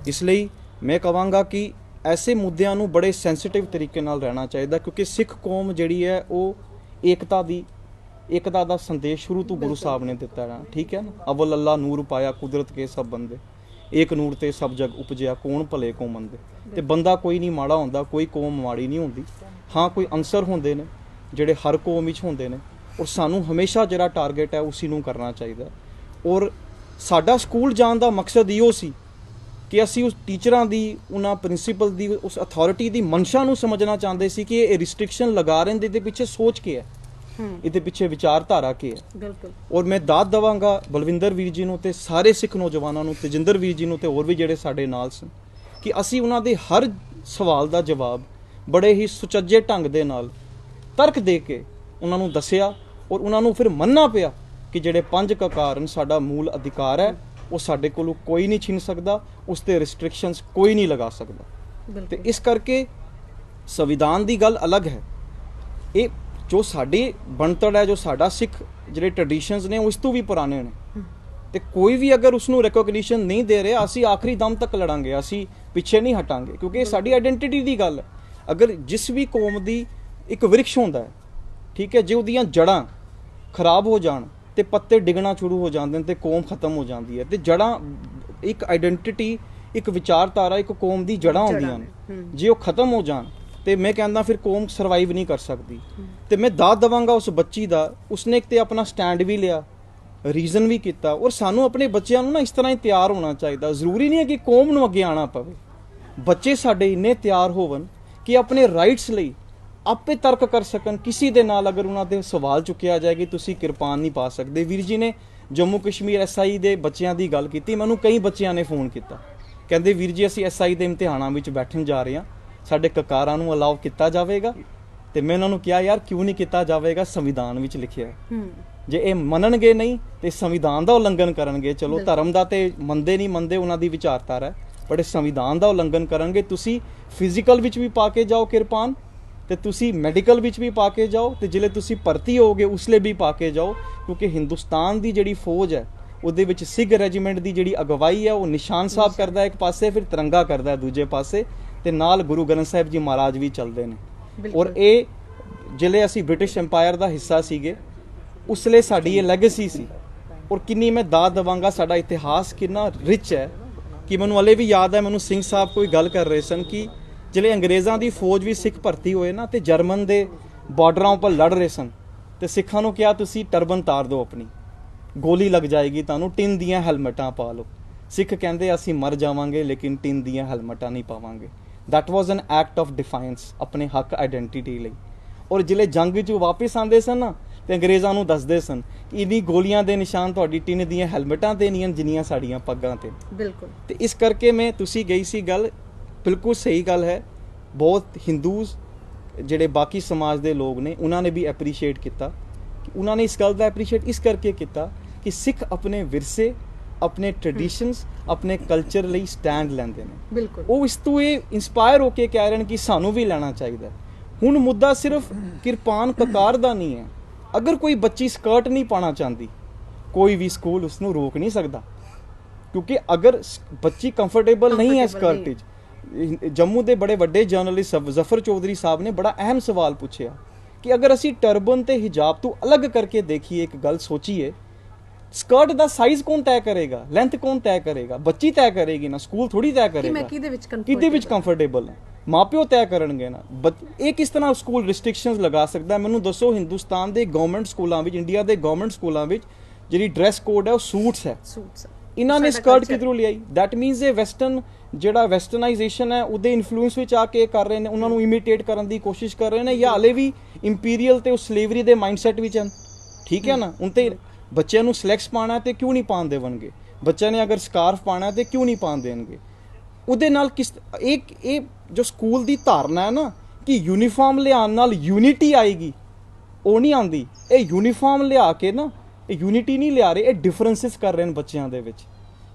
ਇਸ ਲਈ ਮੈਂ ਕਹਾਂਗਾ ਕਿ ਐਸੇ ਮੁੱਦਿਆਂ ਨੂੰ ਬੜੇ ਸੈਂਸਿਟਿਵ ਤਰੀਕੇ ਨਾਲ ਰਹਿਣਾ ਚਾਹੀਦਾ, ਕਿਉਂਕਿ ਸਿੱਖ ਕੌਮ ਜਿਹੜੀ ਹੈ ਉਹ ਏਕਤਾ ਦਾ ਸੰਦੇਸ਼ ਸ਼ੁਰੂ ਤੋਂ ਗੁਰੂ ਸਾਹਿਬ ਨੇ ਦਿੱਤਾ ਹੈ। ਠੀਕ ਹੈ ਨਾ, ਅਵਲ ਅੱਲਾ ਨੂਰ ਪਾਇਆ ਕੁਦਰਤ ਕੇ ਸਭ ਬੰਦੇ, ਏਕ ਨੂਰ ਤੇ ਸਭ ਜਗ ਉਪਜਿਆ ਕੌਣ ਭਲੇ ਕੋ ਮੰਦੇ। ਤੇ ਬੰਦਾ ਕੋਈ ਨਹੀਂ ਮਾੜਾ ਹੁੰਦਾ, ਕੋਈ ਕੌਮ ਮਾੜੀ ਨਹੀਂ ਹੁੰਦੀ। ਹਾਂ, ਕੋਈ ਅਨਸਰ ਹੁੰਦੇ ਨੇ ਜਿਹੜੇ ਹਰ ਕੌਮ ਵਿੱਚ ਹੁੰਦੇ ਨੇ, ਔਰ ਸਾਨੂੰ ਹਮੇਸ਼ਾ ਜਿਹੜਾ ਟਾਰਗੇਟ ਹੈ ਉਸੇ ਨੂੰ ਕਰਨਾ ਚਾਹੀਦਾ। ਔਰ ਸਾਡਾ ਸਕੂਲ ਜਾਣ ਦਾ ਮਕਸਦ ਇਹੋ ਸੀ ਕਿ ਅਸੀਂ ਉਸ ਟੀਚਰਾਂ ਦੀ, ਉਹਨਾਂ ਪ੍ਰਿੰਸੀਪਲ ਦੀ, ਉਸ ਅਥਾਰਟੀ ਦੀ ਮਨਸ਼ਾ ਨੂੰ ਸਮਝਣਾ ਚਾਹੁੰਦੇ ਸੀ ਕਿ ਇਹ ਰਿਸਟ੍ਰਿਕਸ਼ਨ ਲਗਾ ਰਹੇ ਨੇ, ਇਹਦੇ ਪਿੱਛੇ ਸੋਚ ਕੀ ਹੈ, ਇਹਦੇ ਪਿੱਛੇ ਵਿਚਾਰਧਾਰਾ ਕੀ ਹੈ। ਬਿਲਕੁਲ। ਔਰ ਮੈਂ ਦਾਦ ਦੇਵਾਂਗਾ ਬਲਵਿੰਦਰ ਵੀਰ ਜੀ ਨੂੰ ਤੇ ਸਾਰੇ ਸਿੱਖ ਨੌਜਵਾਨਾਂ ਨੂੰ, ਤੇਜਿੰਦਰ ਵੀਰ ਜੀ ਨੂੰ ਤੇ ਹੋਰ ਵੀ ਜਿਹੜੇ ਸਾਡੇ ਨਾਲ ਸਨ, ਕਿ ਅਸੀਂ ਉਹਨਾਂ ਦੇ ਹਰ ਸਵਾਲ ਦਾ ਜਵਾਬ ਬੜੇ ਹੀ ਸੁਚੱਜੇ ਢੰਗ ਦੇ ਨਾਲ ਤਰਕ ਦੇ ਕੇ ਉਹਨਾਂ ਨੂੰ ਦੱਸਿਆ, ਔਰ ਉਹਨਾਂ ਨੂੰ ਫਿਰ ਮੰਨਣਾ ਪਿਆ ਕਿ ਜਿਹੜੇ 5 ਕਕਾਰ ਸਾਡਾ ਮੂਲ ਅਧਿਕਾਰ ਹੈ, ਉਹ ਸਾਡੇ ਕੋਲੋਂ ਕੋਈ ਨਹੀਂ ਛੀਨ ਸਕਦਾ, ਉਸ ਤੇ ਰਿਸਟ੍ਰਿਕਸ਼ਨਸ ਕੋਈ ਨਹੀਂ ਲਗਾ ਸਕਦਾ। ਤੇ ਇਸ ਕਰਕੇ ਸੰਵਿਧਾਨ ਦੀ ਗੱਲ ਅਲੱਗ ਹੈ। ਇਹ ਜੋ ਸਾਡੀ ਬਣਤਰ ਹੈ, ਜੋ ਸਾਡਾ ਸਿੱਖ ਜਿਹੜੇ ਟ੍ਰੈਡੀਸ਼ਨਸ ਨੇ, ਉਹ ਇਸ ਤੋਂ ਵੀ ਪੁਰਾਣੇ ਨੇ। ਤੇ ਕੋਈ ਵੀ ਅਗਰ ਉਸ ਨੂੰ ਰੈਕੋਗਨੀਸ਼ਨ ਨਹੀਂ ਦੇ ਰਿਹਾ, ਅਸੀਂ ਆਖਰੀ ਦਮ ਤੱਕ ਲੜਾਂਗੇ, ਅਸੀਂ ਪਿੱਛੇ ਨਹੀਂ ਹਟਾਂਗੇ, ਕਿਉਂਕਿ ਇਹ ਸਾਡੀ ਆਇਡੈਂਟੀਟੀ ਦੀ ਗੱਲ ਹੈ। ਅਗਰ ਜਿਸ ਵੀ ਕੌਮ ਦੀ ਇੱਕ ਵਿਰਖ ਹੁੰਦਾ ਹੈ, ਠੀਕ ਹੈ, ਜੇ ਉਹਦੀਆਂ ਜੜ੍ਹਾਂ ਖਰਾਬ ਹੋ ਜਾਣ ਤੇ ਪੱਤੇ ਡਿੱਗਣਾ ਸ਼ੁਰੂ ਹੋ ਜਾਂਦੇ ਨੇ ਤੇ ਕੌਮ ਖਤਮ ਹੋ ਜਾਂਦੀ ਹੈ। ਤੇ ਜੜ੍ਹਾਂ, ਇੱਕ ਆਇਡੈਂਟੀਟੀ ਇੱਕ ਵਿਚਾਰਧਾਰਾ, ਇੱਕ ਕੌਮ ਦੀ ਜੜ੍ਹਾਂ ਹੁੰਦੀਆਂ ਨੇ, ਜੇ ਉਹ ਖਤਮ ਹੋ ਜਾਣ ਤੇ ਮੈਂ ਕਹਿੰਦਾ ਫਿਰ ਕੌਮ ਸਰਵਾਈਵ ਨਹੀਂ ਕਰ ਸਕਦੀ। ਤੇ ਮੈਂ ਦਾਦ ਦਵਾਂਗਾ ਉਸ ਬੱਚੀ ਦਾ, ਉਸਨੇ ਇੱਕ ਤੇ ਆਪਣਾ ਸਟੈਂਡ ਵੀ ਲਿਆ, ਰੀਜ਼ਨ ਵੀ ਕੀਤਾ। ਔਰ ਸਾਨੂੰ ਆਪਣੇ ਬੱਚਿਆਂ ਨੂੰ ਨਾ ਇਸ ਤਰ੍ਹਾਂ ਹੀ ਤਿਆਰ ਹੋਣਾ ਚਾਹੀਦਾ। ਜ਼ਰੂਰੀ ਨਹੀਂ ਹੈ ਕਿ ਕੌਮ ਨੂੰ ਅੱਗੇ ਆਉਣਾ ਪਵੇ, ਬੱਚੇ ਸਾਡੇ ਇੰਨੇ ਤਿਆਰ ਹੋਵਣ ਕਿ ਆਪਣੇ ਰਾਈਟਸ ਲਈ ਆਪੇ ਤਰਕ ਕਰ ਸਕਣ। ਕਿਸੇ ਦੇ ਨਾਲ ਅਗਰ ਉਹਨਾਂ ਦੇ ਸਵਾਲ ਚੁੱਕਿਆ ਜਾਏ ਕਿ ਤੁਸੀਂ ਕਿਰਪਾਨ ਨਹੀਂ ਪਾ ਸਕਦੇ। ਵੀਰ ਜੀ ਨੇ ਜੰਮੂ ਕਸ਼ਮੀਰ SI ਦੇ ਬੱਚਿਆਂ ਦੀ ਗੱਲ ਕੀਤੀ, ਮੈਨੂੰ ਕਈ ਬੱਚਿਆਂ ਨੇ ਫੋਨ ਕੀਤਾ, ਕਹਿੰਦੇ ਵੀਰ ਜੀ ਅਸੀਂ SI ਦੇ ਇਮਤਿਹਾਨਾਂ ਵਿੱਚ ਬੈਠਣ ਜਾ ਰਹੇ ਹਾਂ, ਸਾਡੇ ਕਕਾਰਾਂ ਨੂੰ ਅਲਾਉ ਕੀਤਾ ਜਾਵੇਗਾ? ਤੇ ਮੈਂ ਉਹਨਾਂ ਨੂੰ ਕਿਹਾ ਯਾਰ ਕਿਉਂ ਨਹੀਂ ਕੀਤਾ ਜਾਵੇਗਾ, ਸੰਵਿਧਾਨ ਵਿੱਚ ਲਿਖਿਆ ਹੈ। ਜੇ ਇਹ ਮੰਨਣਗੇ ਨਹੀਂ ਤੇ ਸੰਵਿਧਾਨ ਦਾ ਉਲੰਘਣ ਕਰਨਗੇ। ਚਲੋ ਧਰਮ ਦਾ ਤੇ ਮੰਨਦੇ ਨਹੀਂ ਮੰਨਦੇ ਉਹਨਾਂ ਦੀ ਵਿਚਾਰਧਾਰਾ ਹੈ, ਬਟ ਸੰਵਿਧਾਨ ਦਾ ਉਲੰਘਣ ਕਰਨਗੇ। ਤੁਸੀਂ ਫਿਜ਼ੀਕਲ ਵਿੱਚ ਵੀ ਪਾ ਕੇ ਜਾਓ ਕਿਰਪਾਨ, ਤੇ ਤੁਸੀਂ ਮੈਡੀਕਲ ਵਿੱਚ ਵੀ ਪਾ ਕੇ ਜਾਓ, ਤੇ ਜਿਹੜੇ ਤੁਸੀਂ ਭਰਤੀ ਹੋਗੇ ਉਸ ਲਈ ਵੀ ਪਾ ਕੇ ਜਾਓ। ਕਿਉਂਕਿ ਹਿੰਦੁਸਤਾਨ ਦੀ ਜਿਹੜੀ ਫੌਜ ਹੈ ਉਹਦੇ ਵਿੱਚ ਸਿੱਖ ਰੈਜੀਮੈਂਟ ਦੀ ਜਿਹੜੀ ਅਗਵਾਈ ਹੈ ਉਹ ਨਿਸ਼ਾਨ ਸਾਹਿਬ ਕਰਦਾ ਇੱਕ ਪਾਸੇ, ਫਿਰ ਤਿਰੰਗਾ ਕਰਦਾ ਦੂਜੇ ਪਾਸੇ, ਤੇ ਨਾਲ ਗੁਰੂ ਗ੍ਰੰਥ ਸਾਹਿਬ ਜੀ ਮਹਾਰਾਜ ਵੀ ਚੱਲਦੇ ਨੇ। ਔਰ ਇਹ ਜਿਹੜੇ ਅਸੀਂ ਬ੍ਰਿਟਿਸ਼ ਐਮਪਾਇਰ ਦਾ ਹਿੱਸਾ ਸੀਗੇ ਉਸ ਲਈ ਸਾਡੀ ਇਹ ਲੈਗੇਸੀ ਸੀ। ਔਰ ਕਿੰਨੀ ਮੈਂ ਦਾਦ ਦੇਵਾਂਗਾ, ਸਾਡਾ ਇਤਿਹਾਸ ਕਿੰਨਾ ਰਿਚ ਹੈ ਕਿ ਮੈਨੂੰ ਹਲੇ ਵੀ ਯਾਦ ਹੈ, ਮੈਨੂੰ ਸਿੰਘ ਸਾਹਿਬ ਕੋਈ ਗੱਲ ਕਰ ਰਹੇ ਸਨ ਕਿ ਜਿਹੜੇ ਅੰਗਰੇਜ਼ਾਂ ਦੀ ਫੌਜ ਵੀ ਸਿੱਖ ਭਰਤੀ ਹੋਏ ਨਾ ਤੇ ਜਰਮਨ ਦੇ ਬਾਰਡਰਾਂ ਉੱਪਰ ਲੜ ਰਹੇ ਸਨ, ਤੇ ਸਿੱਖਾਂ ਨੂੰ ਕਿਹਾ ਤੁਸੀਂ ਟਰਬਨ ਤਾਰ ਦਿਓ ਆਪਣੀ, ਗੋਲੀ ਲੱਗ ਜਾਏਗੀ ਤੁਹਾਨੂੰ, ਟਿਨ ਦੀਆਂ ਹੈਲਮਟਾਂ ਪਾ ਲਓ। ਸਿੱਖ ਕਹਿੰਦੇ ਅਸੀਂ ਮਰ ਜਾਵਾਂਗੇ ਲੇਕਿਨ ਟਿਨ ਦੀਆਂ ਹੈਲਮਟਾਂ ਨਹੀਂ ਪਾਵਾਂਗੇ। That was an act of defiance ਆਪਣੇ ਹੱਕ ਆਈਡੈਂਟੀਟੀ ਲਈ। ਔਰ ਜਿਹੜੇ ਜੰਗ ਵਿੱਚੋਂ ਵਾਪਸ ਆਉਂਦੇ ਸਨ ਨਾ ਤੇ ਅੰਗਰੇਜ਼ਾਂ ਨੂੰ ਦੱਸਦੇ ਸਨ ਇੰਨੀ ਗੋਲੀਆਂ ਦੇ ਨਿਸ਼ਾਨ ਤੁਹਾਡੀ ਟਿਨ ਦੀਆਂ ਹੈਲਮਟਾਂ ਤੇ ਨਹੀਂ ਹਨ ਜਿੰਨੀਆਂ ਸਾਡੀਆਂ ਪੱਗਾਂ ਤੇ। ਬਿਲਕੁਲ। ਤੇ ਇਸ ਕਰਕੇ ਮੈਂ ਤੁਸੀਂ ਗਈ ਸੀ ਗੱਲ ਬਿਲਕੁਲ ਸਹੀ ਗੱਲ ਹੈ। ਬਹੁਤ ਹਿੰਦੂਜ਼ ਜਿਹੜੇ ਬਾਕੀ ਸਮਾਜ ਦੇ ਲੋਕ ਨੇ ਉਹਨਾਂ ਨੇ ਵੀ ਐਪਰੀਸ਼ੀਏਟ ਕੀਤਾ। ਉਹਨਾਂ ਨੇ ਇਸ ਗੱਲ ਦਾ ਐਪਰੀਸ਼ੀਏਟ ਇਸ ਕਰਕੇ ਕੀਤਾ ਕਿ ਸਿੱਖ ਆਪਣੇ ਵਿਰਸੇ, ਆਪਣੇ ਟ੍ਰੈਡੀਸ਼ਨਸ, ਆਪਣੇ ਕਲਚਰ ਲਈ ਸਟੈਂਡ ਲੈਂਦੇ ਨੇ। ਬਿਲਕੁਲ। ਉਹ ਇਸ ਤੋਂ ਇਹ ਇਨਸਪਾਇਰ ਹੋ ਕੇ ਕਹਿ ਰਹੇ ਨੇ ਕਿ ਸਾਨੂੰ ਵੀ ਲੈਣਾ ਚਾਹੀਦਾ। ਹੁਣ ਮੁੱਦਾ ਸਿਰਫ ਕਿਰਪਾਨ ਕਕਾਰ ਦਾ ਨਹੀਂ ਹੈ। ਅਗਰ ਕੋਈ ਬੱਚੀ ਸਕਰਟ ਨਹੀਂ ਪਾਣਾ ਚਾਹੁੰਦੀ, ਕੋਈ ਵੀ ਸਕੂਲ ਉਸ ਨੂੰ ਰੋਕ ਨਹੀਂ ਸਕਦਾ, ਕਿਉਂਕਿ ਅਗਰ ਬੱਚੀ ਕੰਫਰਟੇਬਲ ਨਹੀਂ ਹੈ ਸਕਰਟ ਵਿੱਚ। ਜੰਮੂ ਦੇ ਬੜੇ ਵੱਡੇ ਜਰਨਲਿਸਟ ਜ਼ਫਰ ਚੌਧਰੀ ਸਾਹਿਬ ਨੇ ਬੜਾ ਅਹਿਮ ਸਵਾਲ ਪੁੱਛਿਆ ਕਿ ਅਗਰ ਅਸੀਂ ਟਰਬਨ ਤੇ ਹਿਜਾਬ ਤੋਂ ਅਲੱਗ ਕਰਕੇ ਦੇਖੀਏ, ਇੱਕ ਗੱਲ ਸੋਚੀਏ, ਸਕਰਟ ਦਾ ਸਾਈਜ਼ ਕੌਣ ਤੈਅ ਕਰੇਗਾ, ਲੈਂਥ ਕੌਣ ਤੈਅ ਕਰੇਗਾ? ਬੱਚੀ ਤੈਅ ਕਰੇਗੀ ਨਾ, ਸਕੂਲ ਥੋੜੀ ਤੈਅ ਕਰੇਗਾ ਕਿਹਦੇ ਵਿੱਚ ਕੰਫਰਟੇਬਲ ਹੈ। ਮਾਪਿਓ ਤੈਅ ਕਰਨਗੇ ਨਾ। ਇਹ ਕਿਸ ਤਰ੍ਹਾਂ ਸਕੂਲ ਰਿਸਟ੍ਰਿਕਸ਼ਨਸ ਲਗਾ ਸਕਦਾ? ਮੈਨੂੰ ਦੱਸੋ, ਹਿੰਦੁਸਤਾਨ ਦੇ ਗਵਰਨਮੈਂਟ ਸਕੂਲਾਂ ਵਿੱਚ, ਇੰਡੀਆ ਦੇ ਗਵਰਨਮੈਂਟ ਸਕੂਲਾਂ ਵਿੱਚ ਜਿਹੜੀ ਡਰੈਸ ਕੋਡ ਹੈ ਉਹ ਸੂਟਸ ਹੈ। ਇਹਨਾਂ ਨੇ ਸਕਰਟ ਕਿਧਰੋਂ ਲਿਆਈ? ਦੈਟ ਮੀਨਸ ਇਹ ਵੈਸਟਰਨ ਜਿਹੜਾ ਵੈਸਟਰਨਾਈਜੇਸ਼ਨ ਹੈ ਉਹਦੇ ਇਨਫਲੂਐਂਸ ਵਿੱਚ ਆ ਕੇ ਕਰ ਰਹੇ ਨੇ, ਉਹਨਾਂ ਨੂੰ ਇਮੀਟੇਟ ਕਰਨ ਦੀ ਕੋਸ਼ਿਸ਼ ਕਰ ਰਹੇ ਨੇ, ਜਾਂ ਹਾਲੇ ਵੀ ਇੰਪੀਰੀਅਲ ਤੇ ਉਹ ਸਲੇਵਰੀ ਦੇ ਮਾਈਂਡਸੈਟ ਵਿੱਚ ਹਨ। ਠੀਕ ਹੈ ਨਾ? ਹੁਣ ਤੇ ਬੱਚਿਆਂ ਨੂੰ ਸਲੈਕਸ ਪਾਣਾ ਤੇ ਕਿਉਂ ਨਹੀਂ ਪਾਣ ਦੇਵਣਗੇ? ਬੱਚਿਆਂ ਨੇ ਅਗਰ ਸਕਾਰਫ ਪਾਣਾ ਤੇ ਕਿਉਂ ਨਹੀਂ ਪਾਣ ਦੇਣਗੇ? ਉਹਦੇ ਨਾਲ ਕਿਸ ਇਹ ਜੋ ਸਕੂਲ ਦੀ ਧਾਰਨਾ ਹੈ ਨਾ ਕਿ ਯੂਨੀਫਾਰਮ ਲਿਆਉਣ ਨਾਲ ਯੂਨਿਟੀ ਆਏਗੀ, ਉਹ ਨਹੀਂ ਆਉਂਦੀ। ਇਹ ਯੂਨੀਫਾਰਮ ਲਿਆ ਕੇ ਨਾ ਇਹ ਯੂਨਿਟੀ ਨਹੀਂ ਲਿਆ ਰਹੇ, ਇਹ ਡਿਫਰੈਂਸਿਸ ਕਰ ਰਹੇ ਨੇ ਬੱਚਿਆਂ ਦੇ ਵਿੱਚ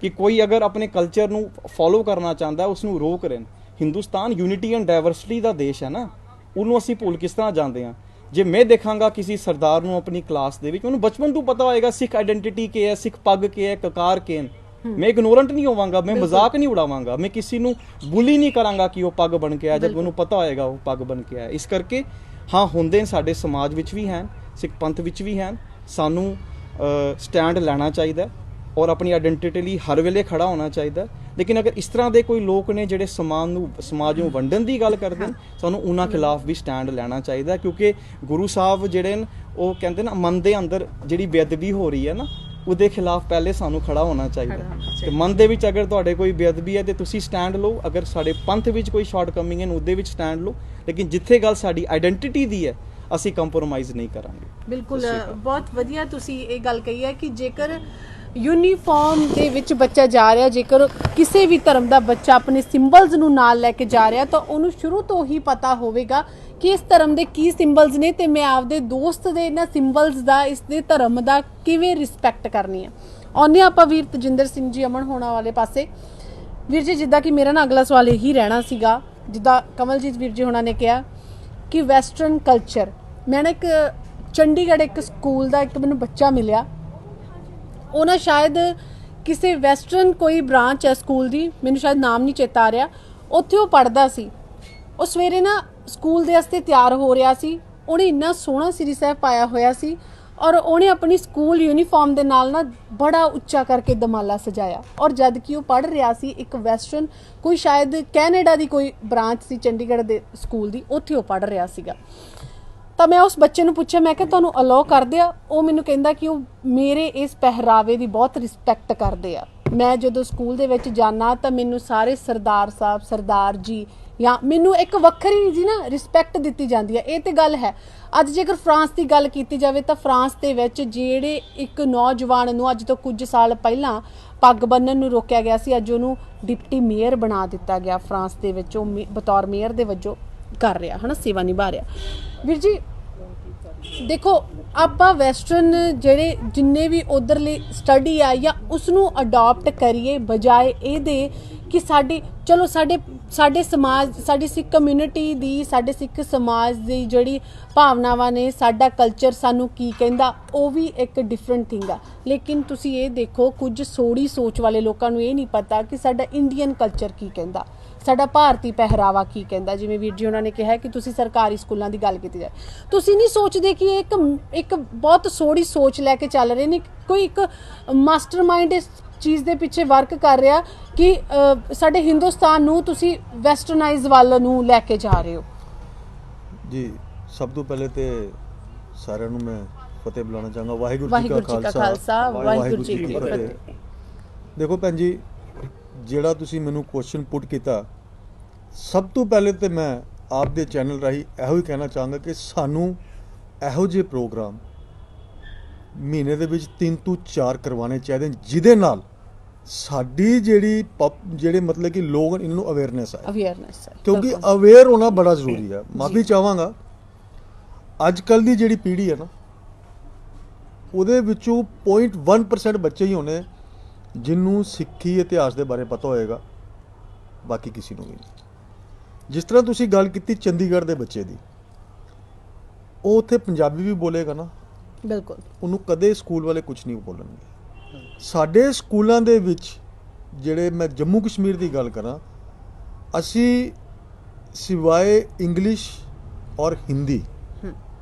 ਕਿ ਕੋਈ ਅਗਰ ਆਪਣੇ ਕਲਚਰ ਨੂੰ ਫੋਲੋ ਕਰਨਾ ਚਾਹੁੰਦਾ ਉਸ ਨੂੰ ਰੋਕ ਰਹੇ ਨੇ। ਹਿੰਦੁਸਤਾਨ ਯੂਨਿਟੀ ਐਂਡ ਡਾਇਵਰਸਿਟੀ ਦਾ ਦੇਸ਼ ਹੈ ਨਾ, ਉਹਨੂੰ ਅਸੀਂ ਭੁੱਲ ਕਿਸ ਤਰ੍ਹਾਂ ਜਾਂਦੇ ਹਾਂ? ਜੇ ਮੈਂ ਦੇਖਾਂਗਾ ਕਿਸੇ ਸਰਦਾਰ ਨੂੰ ਆਪਣੀ ਕਲਾਸ ਦੇ ਵਿੱਚ, ਮੈਨੂੰ ਬਚਪਨ ਤੋਂ ਪਤਾ ਹੋਏਗਾ ਸਿੱਖ ਆਈਡੈਂਟੀਟੀ ਕੀ ਹੈ, ਸਿੱਖ ਪੱਗ ਕੀ ਹੈ, ਕਕਾਰ ਕੀ ਹੈ, ਮੈਂ ਇਗਨੋਰੈਂਟ ਨਹੀਂ ਹੋਵਾਂਗਾ, ਮੈਂ ਮਜ਼ਾਕ ਨਹੀਂ ਉਡਾਵਾਂਗਾ, ਮੈਂ ਕਿਸੇ ਨੂੰ ਬੁਲੀ ਨਹੀਂ ਕਰਾਂਗਾ ਕਿ ਉਹ ਪੱਗ ਬਣ ਕੇ ਆਇਆ ਜਦ ਮੈਨੂੰ ਪਤਾ ਹੋਏਗਾ ਉਹ ਪੱਗ ਬਣ ਕੇ ਆਇਆ। ਇਸ ਕਰਕੇ ਹਾਂ ਹੁੰਦੇ ਸਾਡੇ ਸਮਾਜ ਵਿੱਚ ਵੀ ਹਨ, ਸਿੱਖ ਪੰਥ ਵਿੱਚ ਵੀ ਹਨ। ਸਾਨੂੰ ਸਟੈਂਡ ਲੈਣਾ ਚਾਹੀਦਾ ਔਰ ਆਪਣੀ ਆਇਡੈਂਟੀਟੀ ਲਈ ਹਰ ਵੇਲੇ ਖੜਾ ਹੋਣਾ ਚਾਹੀਦਾ। ਲੇਕਿਨ ਅਗਰ ਇਸ ਤਰ੍ਹਾਂ ਦੇ ਕੋਈ ਲੋਕ ਨੇ ਜਿਹੜੇ ਸਮਾਜ ਨੂੰ ਵੰਡਣ ਦੀ ਗੱਲ ਕਰਦੇ ਨੇ, ਸਾਨੂੰ ਉਹਨਾਂ ਖਿਲਾਫ ਵੀ ਸਟੈਂਡ ਲੈਣਾ ਚਾਹੀਦਾ। ਕਿਉਂਕਿ ਗੁਰੂ ਸਾਹਿਬ ਜਿਹੜੇ ਨੇ ਉਹ ਕਹਿੰਦੇ ਨਾ ਮਨ ਦੇ ਅੰਦਰ ਜਿਹੜੀ ਬੇਅਦਬੀ ਹੋ ਰਹੀ ਹੈ ਨਾ ਉਹਦੇ ਖਿਲਾਫ ਪਹਿਲੇ ਸਾਨੂੰ ਖੜਾ ਹੋਣਾ ਚਾਹੀਦਾ। ਤੇ ਮਨ ਦੇ ਵਿੱਚ ਅਗਰ ਤੁਹਾਡੇ ਕੋਈ ਬੇਅਦਬੀ ਹੈ ਤੇ ਤੁਸੀਂ ਸਟੈਂਡ ਲਓ, ਅਗਰ ਸਾਡੇ ਪੰਥ ਵਿੱਚ ਕੋਈ ਸ਼ਾਰਟਕਮਿੰਗ ਹੈ ਉਹਦੇ ਵਿੱਚ ਸਟੈਂਡ ਲਓ, ਲੇਕਿਨ ਜਿੱਥੇ ਗੱਲ ਸਾਡੀ ਆਇਡੈਂਟੀਟੀ ਦੀ ਹੈ ਅਸੀਂ ਕੰਪਰੋਮਾਈਜ਼ ਨਹੀਂ ਕਰਾਂਗੇ। ਬਿਲਕੁਲ, ਬਹੁਤ ਵਧੀਆ ਤੁਸੀਂ ਇਹ ਗੱਲ ਕਹੀ ਹੈ ਕਿ ਜੇਕਰ ਯੂਨੀਫਾਰਮ ਦੇ ਵਿੱਚ ਬੱਚਾ ਜਾ ਰਿਹਾ, ਜੇਕਰ ਕਿਸੇ ਵੀ ਧਰਮ ਦਾ ਬੱਚਾ ਆਪਣੇ ਸਿੰਬਲਸ ਨੂੰ ਨਾਲ ਲੈ ਕੇ ਜਾ ਰਿਹਾ ਤਾਂ ਉਹਨੂੰ ਸ਼ੁਰੂ ਤੋਂ ਹੀ ਪਤਾ ਹੋਵੇਗਾ ਕਿ ਇਸ ਧਰਮ ਦੇ ਕੀ ਸਿੰਬਲਸ ਨੇ ਤੇ ਮੈਂ ਆਪਦੇ ਦੋਸਤ ਦੇ ਇਹਨਾਂ ਸਿੰਬਲਸ ਦਾ, ਇਸ ਦੇ ਧਰਮ ਦਾ ਕਿਵੇਂ ਰਿਸਪੈਕਟ ਕਰਨੀ ਹੈ। ਆਉਂਦੇ ਆਪਾਂ ਵੀਰ ਤਜਿੰਦਰ ਸਿੰਘ ਜੀ ਅਮਨ ਹੋਣਾ ਵਾਲੇ ਪਾਸੇ। ਵੀਰ ਜੀ, ਜਿੱਦਾਂ ਕਿ ਮੇਰਾ ਨਾ ਅਗਲਾ ਸਵਾਲ ਇਹੀ ਰਹਿਣਾ ਸੀਗਾ, ਜਿੱਦਾਂ ਕਮਲਜੀਤ ਵੀਰ ਜੀ ਹੋਣਾ ਨੇ ਕਿਹਾ ਕਿ ਵੈਸਟਰਨ ਕਲਚਰ, ਮੈਂ ਨਾ ਇੱਕ ਚੰਡੀਗੜ੍ਹ ਇੱਕ ਸਕੂਲ ਦਾ ਇੱਕ ਮੈਨੂੰ ਬੱਚਾ ਮਿਲਿਆ, ਉਹ ਨਾ ਸ਼ਾਇਦ ਕਿਸੇ ਵੈਸਟਰਨ ਕੋਈ ਬ੍ਰਾਂਚ ਹੈ ਸਕੂਲ ਦੀ, ਮੈਨੂੰ ਸ਼ਾਇਦ ਨਾਮ ਨਹੀਂ ਚੇਤਾ ਆ ਰਿਹਾ, ਉੱਥੇ ਉਹ ਪੜ੍ਹਦਾ ਸੀ। ਉਹ ਸਵੇਰੇ ਨਾ ਸਕੂਲ ਦੇ ਵਾਸਤੇ ਤਿਆਰ ਹੋ ਰਿਹਾ ਸੀ, ਉਹਨੇ ਇੰਨਾ ਸੋਹਣਾ ਸ੍ਰੀ ਸਾਹਿਬ ਪਾਇਆ ਹੋਇਆ ਸੀ, ਔਰ ਉਹਨੇ ਆਪਣੀ ਸਕੂਲ ਯੂਨੀਫਾਰਮ ਦੇ ਨਾਲ ਨਾ ਬੜਾ ਉੱਚਾ ਕਰਕੇ ਦਮਾਲਾ ਸਜਾਇਆ, ਔਰ ਜਦ ਕਿ ਉਹ ਪੜ੍ਹ ਰਿਹਾ ਸੀ ਇੱਕ ਵੈਸਟਰਨ, ਕੋਈ ਸ਼ਾਇਦ ਕੈਨੇਡਾ ਦੀ ਕੋਈ ਬ੍ਰਾਂਚ ਸੀ ਚੰਡੀਗੜ੍ਹ ਦੇ ਸਕੂਲ ਦੀ, ਉੱਥੇ ਉਹ ਪੜ੍ਹ ਰਿਹਾ ਸੀਗਾ। ਤਾਂ ਮੈਂ ਉਸ ਬੱਚੇ ਨੂੰ ਪੁੱਛਿਆ, ਮੈਂ ਕਿਹਾ ਤੁਹਾਨੂੰ ਅਲਾਓ ਕਰਦੇ ਆ? ਉਹ ਮੈਨੂੰ ਕਹਿੰਦਾ ਕਿ ਉਹ ਮੇਰੇ ਇਸ ਪਹਿਰਾਵੇ ਦੀ ਬਹੁਤ ਰਿਸਪੈਕਟ ਕਰਦੇ ਆ। ਮੈਂ ਜਦੋਂ ਸਕੂਲ ਦੇ ਵਿੱਚ ਜਾਣਾ ਤਾਂ ਮੈਨੂੰ ਸਾਰੇ ਸਰਦਾਰ ਸਾਹਿਬ, ਸਰਦਾਰ ਜੀ, ਜਾਂ ਮੈਨੂੰ ਇੱਕ ਵੱਖਰੀ ਜੀ ਨਾ ਰਿਸਪੈਕਟ ਦਿੱਤੀ ਜਾਂਦੀ ਹੈ। ਇਹ ਤੇ ਗੱਲ ਹੈ। ਅੱਜ ਜੇਕਰ ਫਰਾਂਸ ਦੀ ਗੱਲ ਕੀਤੀ ਜਾਵੇ ਤਾਂ ਫਰਾਂਸ ਦੇ ਵਿੱਚ ਜਿਹੜੇ ਇੱਕ ਨੌਜਵਾਨ ਨੂੰ ਅੱਜ ਤੋਂ ਕੁਝ ਸਾਲ ਪਹਿਲਾਂ ਪੱਗ ਬੰਨ੍ਹਣ ਨੂੰ ਰੋਕਿਆ ਗਿਆ ਸੀ, ਅੱਜ ਉਹਨੂੰ ਡਿਪਟੀ ਮੇਅਰ ਬਣਾ ਦਿੱਤਾ ਗਿਆ ਫਰਾਂਸ ਦੇ ਵਿੱਚ। ਉਹ ਬਤੌਰ ਮੇਅਰ ਦੇ ਵਜੋਂ ਕਰ ਰਿਹਾ ਹੈ ਨਾ, ਸੇਵਾ ਨਿਭਾ ਰਿਹਾ। ਵੀਰ ਜੀ ਦੇਖੋ, ਆਪਾਂ ਵੈਸਟਰਨ ਜਿਹੜੇ ਜਿੰਨੇ ਵੀ ਉਧਰਲੀ ਸਟੱਡੀ ਆ ਜਾਂ ਉਸਨੂੰ ਅਡਾਪਟ ਕਰੀਏ, ਬਜਾਏ ਇਹਦੇ ਕਿ ਸਾਡੇ ਸਮਾਜ, ਸਾਡੀ ਸਿੱਖ ਕਮਿਊਨਿਟੀ ਦੀ, ਸਾਡੇ ਸਿੱਖ ਸਮਾਜ ਦੀ ਜਿਹੜੀ ਭਾਵਨਾਵਾਂ ਨੇ, ਸਾਡਾ ਕਲਚਰ ਸਾਨੂੰ ਕੀ ਕਹਿੰਦਾ, ਉਹ ਵੀ ਇੱਕ ਡਿਫਰੈਂਟ ਥਿੰਗ ਆ। ਲੇਕਿਨ ਤੁਸੀਂ ਇਹ ਦੇਖੋ, ਕੁਝ ਸੋੜੀ ਸੋਚ ਵਾਲੇ ਲੋਕਾਂ ਨੂੰ ਇਹ ਨਹੀਂ ਪਤਾ ਕਿ ਸਾਡਾ ਇੰਡੀਅਨ ਕਲਚਰ ਕੀ ਕਹਿੰਦਾ, ਸਾਡਾ ਭਾਰਤੀ ਪਹਿਰਾਵਾ ਕੀ ਕਹਿੰਦਾ। ਜਿਵੇਂ ਵੀਰ ਜੀ ਉਹਨਾਂ ਨੇ ਕਿਹਾ ਕਿ ਤੁਸੀਂ ਸਰਕਾਰੀ ਸਕੂਲਾਂ ਦੀ ਗੱਲ ਕੀਤੀ ਜਾਏ, ਤੁਸੀਂ ਨਹੀਂ ਸੋਚਦੇ ਕਿ ਇਹ ਇੱਕ ਬਹੁਤ ਸੋੜੀ ਸੋਚ ਲੈ ਕੇ ਚੱਲ ਰਹੇ ਨੇ। ਕੋਈ ਇੱਕ ਮਾਸਟਰਮਾਈਂਡ ਇਸ ਚੀਜ਼ ਦੇ ਪਿੱਛੇ ਵਰਕ ਕਰ ਰਿਹਾ ਕਿ ਸਾਡੇ ਹਿੰਦੁਸਤਾਨ ਨੂੰ ਤੁਸੀਂ ਵੈਸਟਰਨਾਈਜ਼ ਵੱਲ ਨੂੰ ਲੈ ਕੇ ਜਾ ਰਹੇ ਹੋ। ਜੀ ਸਭ ਤੋਂ ਪਹਿਲੇ ਤੇ ਸਾਰਿਆਂ ਨੂੰ ਮੈਂ ਫਤਿਹ ਬੁਲਾਉਣਾ ਚਾਹਾਂਗਾ। ਵਾਹਿਗੁਰੂ ਜੀ ਕਾ ਖਾਲਸਾ, ਵਾਹਿਗੁਰੂ ਜੀ ਕੀ ਫਤਿਹ। ਦੇਖੋ ਭੈਣ ਜੀ, ਜਿਹੜਾ ਤੁਸੀਂ ਮੈਨੂੰ ਕੁਐਸਚਨ ਪੁੱਟ ਕੀਤਾ, ਸਭ ਤੋਂ ਪਹਿਲੇ ਤੇ ਮੈਂ ਆਪ ਦੇ ਚੈਨਲ ਰਾਹੀਂ ਇਹੋ ਹੀ ਕਹਿਣਾ ਚਾਹਾਂਗਾ ਕਿ ਸਾਨੂੰ ਇਹੋ ਜਿਹੇ ਪ੍ਰੋਗਰਾਮ ਮਹੀਨੇ ਦੇ ਵਿੱਚ 3 ਤੋਂ 4 ਕਰਵਾਉਣੇ ਚਾਹੀਦੇ, ਜਿਹਦੇ ਨਾਲ ਸਾਡੀ ਜਿਹੜੇ ਮਤਲਬ ਕਿ ਲੋਕ ਇਹਨਾਂ ਨੂੰ ਅਵੇਅਰਨੈਸ ਆਏ, ਕਿਉਂਕਿ ਅਵੇਅਰ ਹੋਣਾ ਬੜਾ ਜ਼ਰੂਰੀ ਹੈ। ਮਾਫੀ ਚਾਹਾਂਗਾ, ਅੱਜ ਕੱਲ ਦੀ ਜਿਹੜੀ ਪੀੜ੍ਹੀ ਹੈ ਨਾ, ਉਹਦੇ ਵਿੱਚੋਂ 0.1% ਬੱਚੇ ਹੀ ਹੋਣੇ ਜਿਹਨੂੰ ਸਿੱਖੀ ਇਤਿਹਾਸ ਦੇ ਬਾਰੇ ਪਤਾ ਹੋਏਗਾ, ਬਾਕੀ ਕਿਸੇ ਨੂੰ ਵੀ ਨਹੀਂ। ਜਿਸ ਤਰ੍ਹਾਂ ਤੁਸੀਂ ਗੱਲ ਕੀਤੀ ਚੰਡੀਗੜ੍ਹ ਦੇ ਬੱਚੇ ਦੀ, ਉਹ ਉੱਥੇ ਪੰਜਾਬੀ ਵੀ ਬੋਲੇਗਾ ਨਾ, ਬਿਲਕੁਲ, ਉਹਨੂੰ ਕਦੇ ਸਕੂਲ ਵਾਲੇ ਕੁਝ ਨਹੀਂ ਬੋਲਣਗੇ। ਸਾਡੇ ਸਕੂਲਾਂ ਦੇ ਵਿੱਚ ਜਿਹੜੇ, ਮੈਂ ਜੰਮੂ ਕਸ਼ਮੀਰ ਦੀ ਗੱਲ ਕਰਾਂ, ਅਸੀਂ ਸਿਵਾਏ ਇੰਗਲਿਸ਼ ਔਰ ਹਿੰਦੀ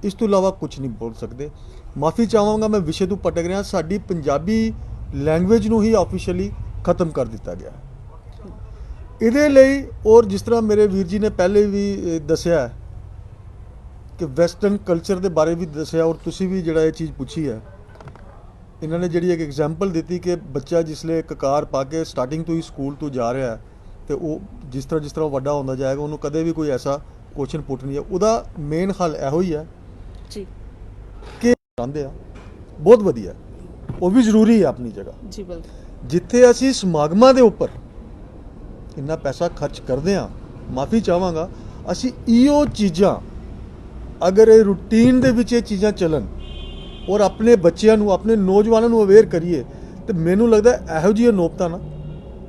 ਇਸ ਤੋਂ ਇਲਾਵਾ ਕੁਝ ਨਹੀਂ ਬੋਲ ਸਕਦੇ। ਮਾਫੀ ਚਾਹਾਂਗਾ, ਮੈਂ ਵਿਸ਼ੇ ਤੋਂ ਭਟਕ ਰਿਹਾ। ਸਾਡੀ ਪੰਜਾਬੀ ਲੈਂਗੁਏਜ ਨੂੰ ਹੀ ਆਫੀਸ਼ੀਅਲੀ ਖਤਮ ਕਰ ਦਿੱਤਾ ਗਿਆ। ਇਹਦੇ ਲਈ, ਔਰ ਜਿਸ ਤਰ੍ਹਾਂ ਮੇਰੇ ਵੀਰ ਜੀ ਨੇ ਪਹਿਲੇ ਵੀ ਦੱਸਿਆ ਕਿ ਵੈਸਟਰਨ ਕਲਚਰ ਦੇ ਬਾਰੇ ਵੀ ਦੱਸਿਆ, ਔਰ ਤੁਸੀਂ ਵੀ ਜਿਹੜਾ ਇਹ ਚੀਜ਼ ਪੁੱਛੀ ਹੈ, ਇਹਨਾਂ ਨੇ ਜਿਹੜੀ ਇੱਕ ਐਗਜ਼ਾਮਪਲ ਦਿੱਤੀ ਕਿ ਬੱਚਾ ਜਿਸਲੇ ਕਕਾਰ ਪਾ ਕੇ ਸਟਾਰਟਿੰਗ ਤੋਂ ਹੀ ਸਕੂਲ ਤੋਂ ਜਾ ਰਿਹਾ ਹੈ, ਤੇ ਉਹ ਜਿਸ ਤਰ੍ਹਾਂ ਵੱਡਾ ਹੁੰਦਾ ਜਾਏਗਾ, ਉਹਨੂੰ ਕਦੇ ਵੀ ਕੋਈ ਐਸਾ ਕੁਐਸਚਨ ਪੁੱਟ ਨਹੀਂ ਹੈ। ਉਹਦਾ ਮੇਨ ਹੱਲ ਇਹੋ ਹੀ ਹੈ ਜੀ ਕਿ ਚਾਹੁੰਦੇ ਆ ਬਹੁਤ ਵਧੀਆ, ਉਹ ਵੀ ਜ਼ਰੂਰੀ ਹੈ ਆਪਣੀ ਜਗ੍ਹਾ। ਜੀ ਬਿਲਕੁਲ। ਜਿੱਥੇ ਅਸੀਂ ਸਮਾਗਮਾਂ ਦੇ ਉੱਪਰ ਇੰਨਾ ਪੈਸਾ ਖਰਚ ਕਰਦੇ ਹਾਂ, ਮਾਫੀ ਚਾਹਾਂਗਾ, ਅਸੀਂ ਇਹੋ ਚੀਜ਼ਾਂ ਅਗਰ ਇਹ ਰੂਟੀਨ ਦੇ ਵਿੱਚ ਇਹ ਚੀਜ਼ਾਂ ਚੱਲਣ ਔਰ ਆਪਣੇ ਬੱਚਿਆਂ ਨੂੰ, ਆਪਣੇ ਨੌਜਵਾਨਾਂ ਨੂੰ ਅਵੇਅਰ ਕਰੀਏ, ਤੇ ਮੈਨੂੰ ਲੱਗਦਾ ਇਹੋ ਜਿਹੀਆਂ ਨੌਬਤਾਂ ਨਾ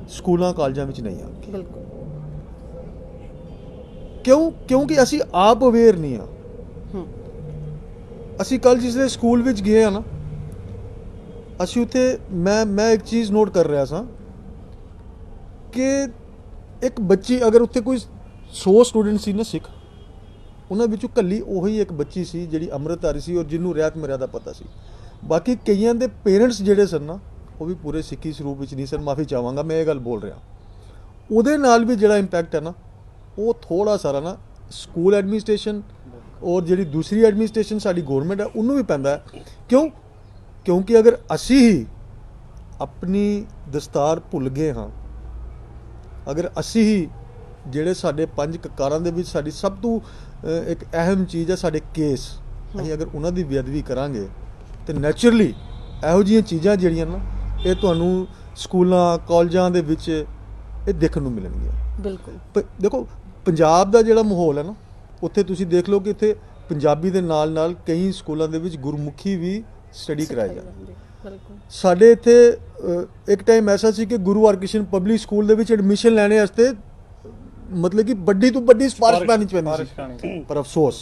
ਸਕੂਲਾਂ ਕਾਲਜਾਂ ਵਿੱਚ ਨਹੀਂ ਆਉਂਦੀਆਂ। ਬਿਲਕੁਲ। ਕਿਉਂਕਿ ਅਸੀਂ ਆਪ ਅਵੇਅਰ ਨਹੀਂ ਆ। ਅਸੀਂ ਕੱਲ ਜਿਸਲੇ ਸਕੂਲ ਵਿੱਚ ਗਏ ਆ ਨਾ, ਅਸੀਂ ਉੱਥੇ ਮੈਂ ਇੱਕ ਚੀਜ਼ ਨੋਟ ਕਰ ਰਿਹਾ ਸਾਂ ਕਿ ਇੱਕ ਬੱਚੀ, ਅਗਰ ਉੱਥੇ ਕੋਈ 100 ਸਟੂਡੈਂਟ ਸੀ ਨਾ ਸਿੱਖ, ਉਹਨਾਂ ਵਿੱਚੋਂ ਇਕੱਲੀ ਉਹੀ ਇੱਕ ਬੱਚੀ ਸੀ ਜਿਹੜੀ ਅੰਮ੍ਰਿਤਧਾਰੀ ਸੀ ਔਰ ਜਿਹਨੂੰ ਰਿਆਤ ਮਰਿਆਦਾ ਪਤਾ ਸੀ। ਬਾਕੀ ਕਈਆਂ ਦੇ ਪੇਰੈਂਟਸ ਜਿਹੜੇ ਸਨ ਨਾ, ਉਹ ਵੀ ਪੂਰੇ ਸਿੱਖੀ ਸਰੂਪ ਵਿੱਚ ਨਹੀਂ ਸਨ। ਮਾਫੀ ਚਾਹਾਂਗਾ, ਮੈਂ ਇਹ ਗੱਲ ਬੋਲ ਰਿਹਾ। ਉਹਦੇ ਨਾਲ ਵੀ ਜਿਹੜਾ ਇੰਪੈਕਟ ਹੈ ਨਾ, ਉਹ ਥੋੜਾ ਸਾਰਾ ਨਾ ਸਕੂਲ ਐਡਮਿਨਿਸਟ੍ਰੇਸ਼ਨ ਔਰ ਜਿਹੜੀ ਦੂਸਰੀ ਐਡਮਿਨਿਸਟ੍ਰੇਸ਼ਨ ਸਾਡੀ ਗਵਰਨਮੈਂਟ ਹੈ, ਉਹਨੂੰ ਵੀ ਪੈਂਦਾ ਹੈ। ਕਿਉਂਕਿ ਅਗਰ ਅਸੀਂ ਹੀ ਆਪਣੀ ਦਸਤਾਰ ਭੁੱਲ ਗਏ ਹਾਂ, ਅਗਰ ਅਸੀਂ ਹੀ ਜਿਹੜੇ ਸਾਡੇ 5 ਕਕਾਰਾਂ ਦੇ ਵਿੱਚ ਸਾਡੀ ਸਭ ਤੋਂ ਇੱਕ ਅਹਿਮ ਚੀਜ਼ ਹੈ ਸਾਡੇ ਕੇਸ, ਅਸੀਂ ਅਗਰ ਉਹਨਾਂ ਦੀ ਬੇਅਦਬੀ ਕਰਾਂਗੇ, ਤੇ ਨੈਚੁਰਲੀ ਇਹੋ ਜਿਹੀਆਂ ਚੀਜ਼ਾਂ ਜਿਹੜੀਆਂ ਨਾ, ਇਹ ਤੁਹਾਨੂੰ ਸਕੂਲਾਂ ਕਾਲਜਾਂ ਦੇ ਵਿੱਚ ਇਹ ਦੇਖਣ ਨੂੰ ਮਿਲਣਗੀਆਂ। ਬਿਲਕੁਲ। ਦੇਖੋ, ਪੰਜਾਬ ਦਾ ਜਿਹੜਾ ਮਾਹੌਲ ਹੈ ਨਾ, ਉੱਥੇ ਤੁਸੀਂ ਦੇਖ ਲਓ ਕਿ ਇੱਥੇ ਪੰਜਾਬੀ ਦੇ ਨਾਲ ਨਾਲ ਕਈ ਸਕੂਲਾਂ ਦੇ ਵਿੱਚ ਗੁਰਮੁਖੀ ਵੀ ਸਟੱਡੀ ਕਰਾਈ ਜਾਂਦੀ। ਸਾਡੇ ਇੱਥੇ ਇੱਕ ਟਾਈਮ ਐਸਾ ਸੀ ਕਿ ਗੁਰੂ ਹਰਕ੍ਰਿਸ਼ਨ ਪਬਲਿਕ ਸਕੂਲ ਦੇ ਵਿੱਚ ਐਡਮਿਸ਼ਨ ਲੈਣੇ ਵਾਸਤੇ ਮਤਲਬ ਕਿ ਵੱਡੀ ਤੋਂ ਵੱਡੀ ਸਿਫਾਰਿਸ਼ ਪਾਣੀ ਪੈਂਦੀ ਸੀ, ਪਰ ਅਫਸੋਸ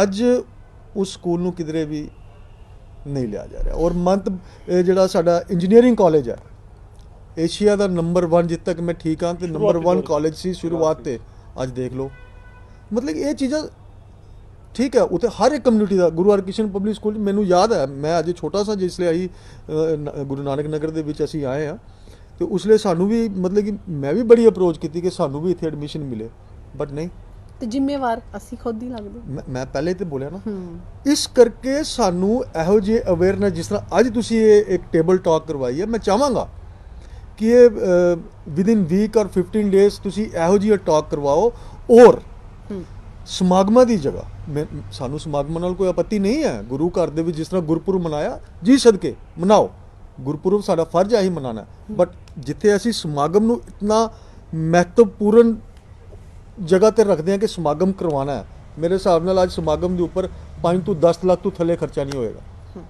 ਅੱਜ ਉਸ ਸਕੂਲ ਨੂੰ ਕਿਧਰੇ ਵੀ ਨਹੀਂ ਲਿਆ ਜਾ ਰਿਹਾ। ਔਰ ਜਿਹੜਾ ਸਾਡਾ ਇੰਜੀਨੀਅਰਿੰਗ ਕਾਲਜ ਹੈ, ਏਸ਼ੀਆ ਦਾ ਨੰਬਰ 1, ਜਿੱਥੇ ਤੱਕ ਮੈਂ ਠੀਕ ਹਾਂ, ਤੇ ਨੰਬਰ 1 ਕਾਲਜ ਸੀ ਸ਼ੁਰੂਆਤ ਤੇ, ਅੱਜ ਦੇਖ ਲਓ। ਮਤਲਬ ਇਹ ਚੀਜ਼ਾਂ ਠੀਕ ਹੈ ਉੱਥੇ ਹਰ ਇੱਕ ਕਮਿਊਨਿਟੀ ਦਾ ਗੁਰੂ ਹਰਕ੍ਰਿਸ਼ਨ ਪਬਲਿਕ ਸਕੂਲ ਮੈਨੂੰ ਯਾਦ ਹੈ ਮੈਂ ਅਜੇ ਛੋਟਾ ਸਾਂ ਜਿਸ ਲਈ ਅਸੀਂ ਗੁਰੂ ਨਾਨਕ ਨਗਰ ਦੇ ਵਿੱਚ ਅਸੀਂ ਆਏ ਹਾਂ ਤੇ ਉਸ ਲਈ ਸਾਨੂੰ ਵੀ ਮਤਲਬ ਕਿ ਮੈਂ ਵੀ ਬੜੀ ਅਪਰੋਚ ਕੀਤੀ ਕਿ ਸਾਨੂੰ ਵੀ ਇੱਥੇ ਐਡਮਿਸ਼ਨ ਮਿਲੇ ਬਟ ਨਹੀਂ ਤੇ ਜ਼ਿੰਮੇਵਾਰ ਅਸੀਂ ਖੁਦ ਹੀ ਲੱਗਦੇ। ਮੈਂ ਪਹਿਲੇ ਤੇ ਬੋਲਿਆ ਨਾ ਇਸ ਕਰਕੇ ਸਾਨੂੰ ਇਹੋ ਜਿਹੇ ਅਵੇਅਰਨੈਸ ਜਿਸ ਤਰ੍ਹਾਂ ਅੱਜ ਤੁਸੀਂ ਇਹ ਇੱਕ ਟੇਬਲ ਟਾਕ ਕਰਵਾਈ ਹੈ ਮੈਂ ਚਾਹਾਂਗਾ ਕਿ ਇਹ ਵਿਦਿਨ ਵੀਕ ਔਰ 15 ਡੇਜ਼ ਤੁਸੀਂ ਇਹੋ ਜਿਹੀ ਟਾਕ ਕਰਵਾਓ ਔਰ ਸਮਾਗਮਾਂ ਦੀ ਜਗ੍ਹਾ ਸਾਨੂੰ ਸਮਾਗਮਾਂ ਨਾਲ ਕੋਈ ਆਪੱਤੀ ਨਹੀਂ ਹੈ ਗੁਰੂ ਘਰ ਦੇ ਵਿੱਚ ਜਿਸ ਤਰ੍ਹਾਂ ਗੁਰਪੁਰਬ ਮਨਾਇਆ ਜੀ ਸਦਕੇ ਮਨਾਓ ਗੁਰਪੁਰਬ ਸਾਡਾ ਫਰਜ਼ ਹੈ ਹੀ ਮਨਾਉਣਾ ਬਟ ਜਿੱਥੇ ਅਸੀਂ ਸਮਾਗਮ ਨੂੰ ਇਤਨਾ ਮਹੱਤਵਪੂਰਨ ਜਗ੍ਹਾ ਤੇ ਰੱਖਦੇ ਹਾਂ ਕਿ ਸਮਾਗਮ ਕਰਵਾਉਣਾ ਹੈ ਮੇਰੇ ਹਿਸਾਬ ਨਾਲ ਅੱਜ ਸਮਾਗਮ ਦੇ ਉੱਪਰ 5 ਤੋਂ 10 ਲੱਖ ਤੋਂ ਥੱਲੇ ਖਰਚਾ ਨਹੀਂ ਹੋਏਗਾ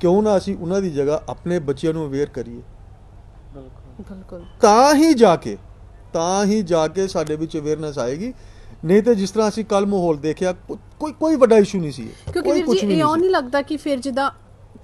ਕਿਉਂ ਨਾ ਅਸੀਂ ਉਹਨਾਂ ਦੀ ਜਗ੍ਹਾ ਆਪਣੇ ਬੱਚਿਆਂ ਨੂੰ ਅਵੇਅਰ ਕਰੀਏ ਬਿਲਕੁਲ ਤਾਂ ਹੀ ਜਾ ਕੇ ਸਾਡੇ ਵਿੱਚ ਅਵੇਅਰਨੈਸ ਆਏਗੀ ਨਹੀਂ ਤੇ ਜਿਸ ਤਰ੍ਹਾਂ ਅਸੀਂ ਕੱਲ ਮਾਹੌਲ ਦੇਖਿਆ ਕੋਈ ਵੱਡਾ ਇਸ਼ੂ ਨਹੀਂ ਸੀ ਕਿਉਂਕਿ ਵੀਰ ਜੀ ਇਹ ਨਹੀਂ ਲੱਗਦਾ ਕਿ ਫਿਰ ਜਿੱਦਾਂ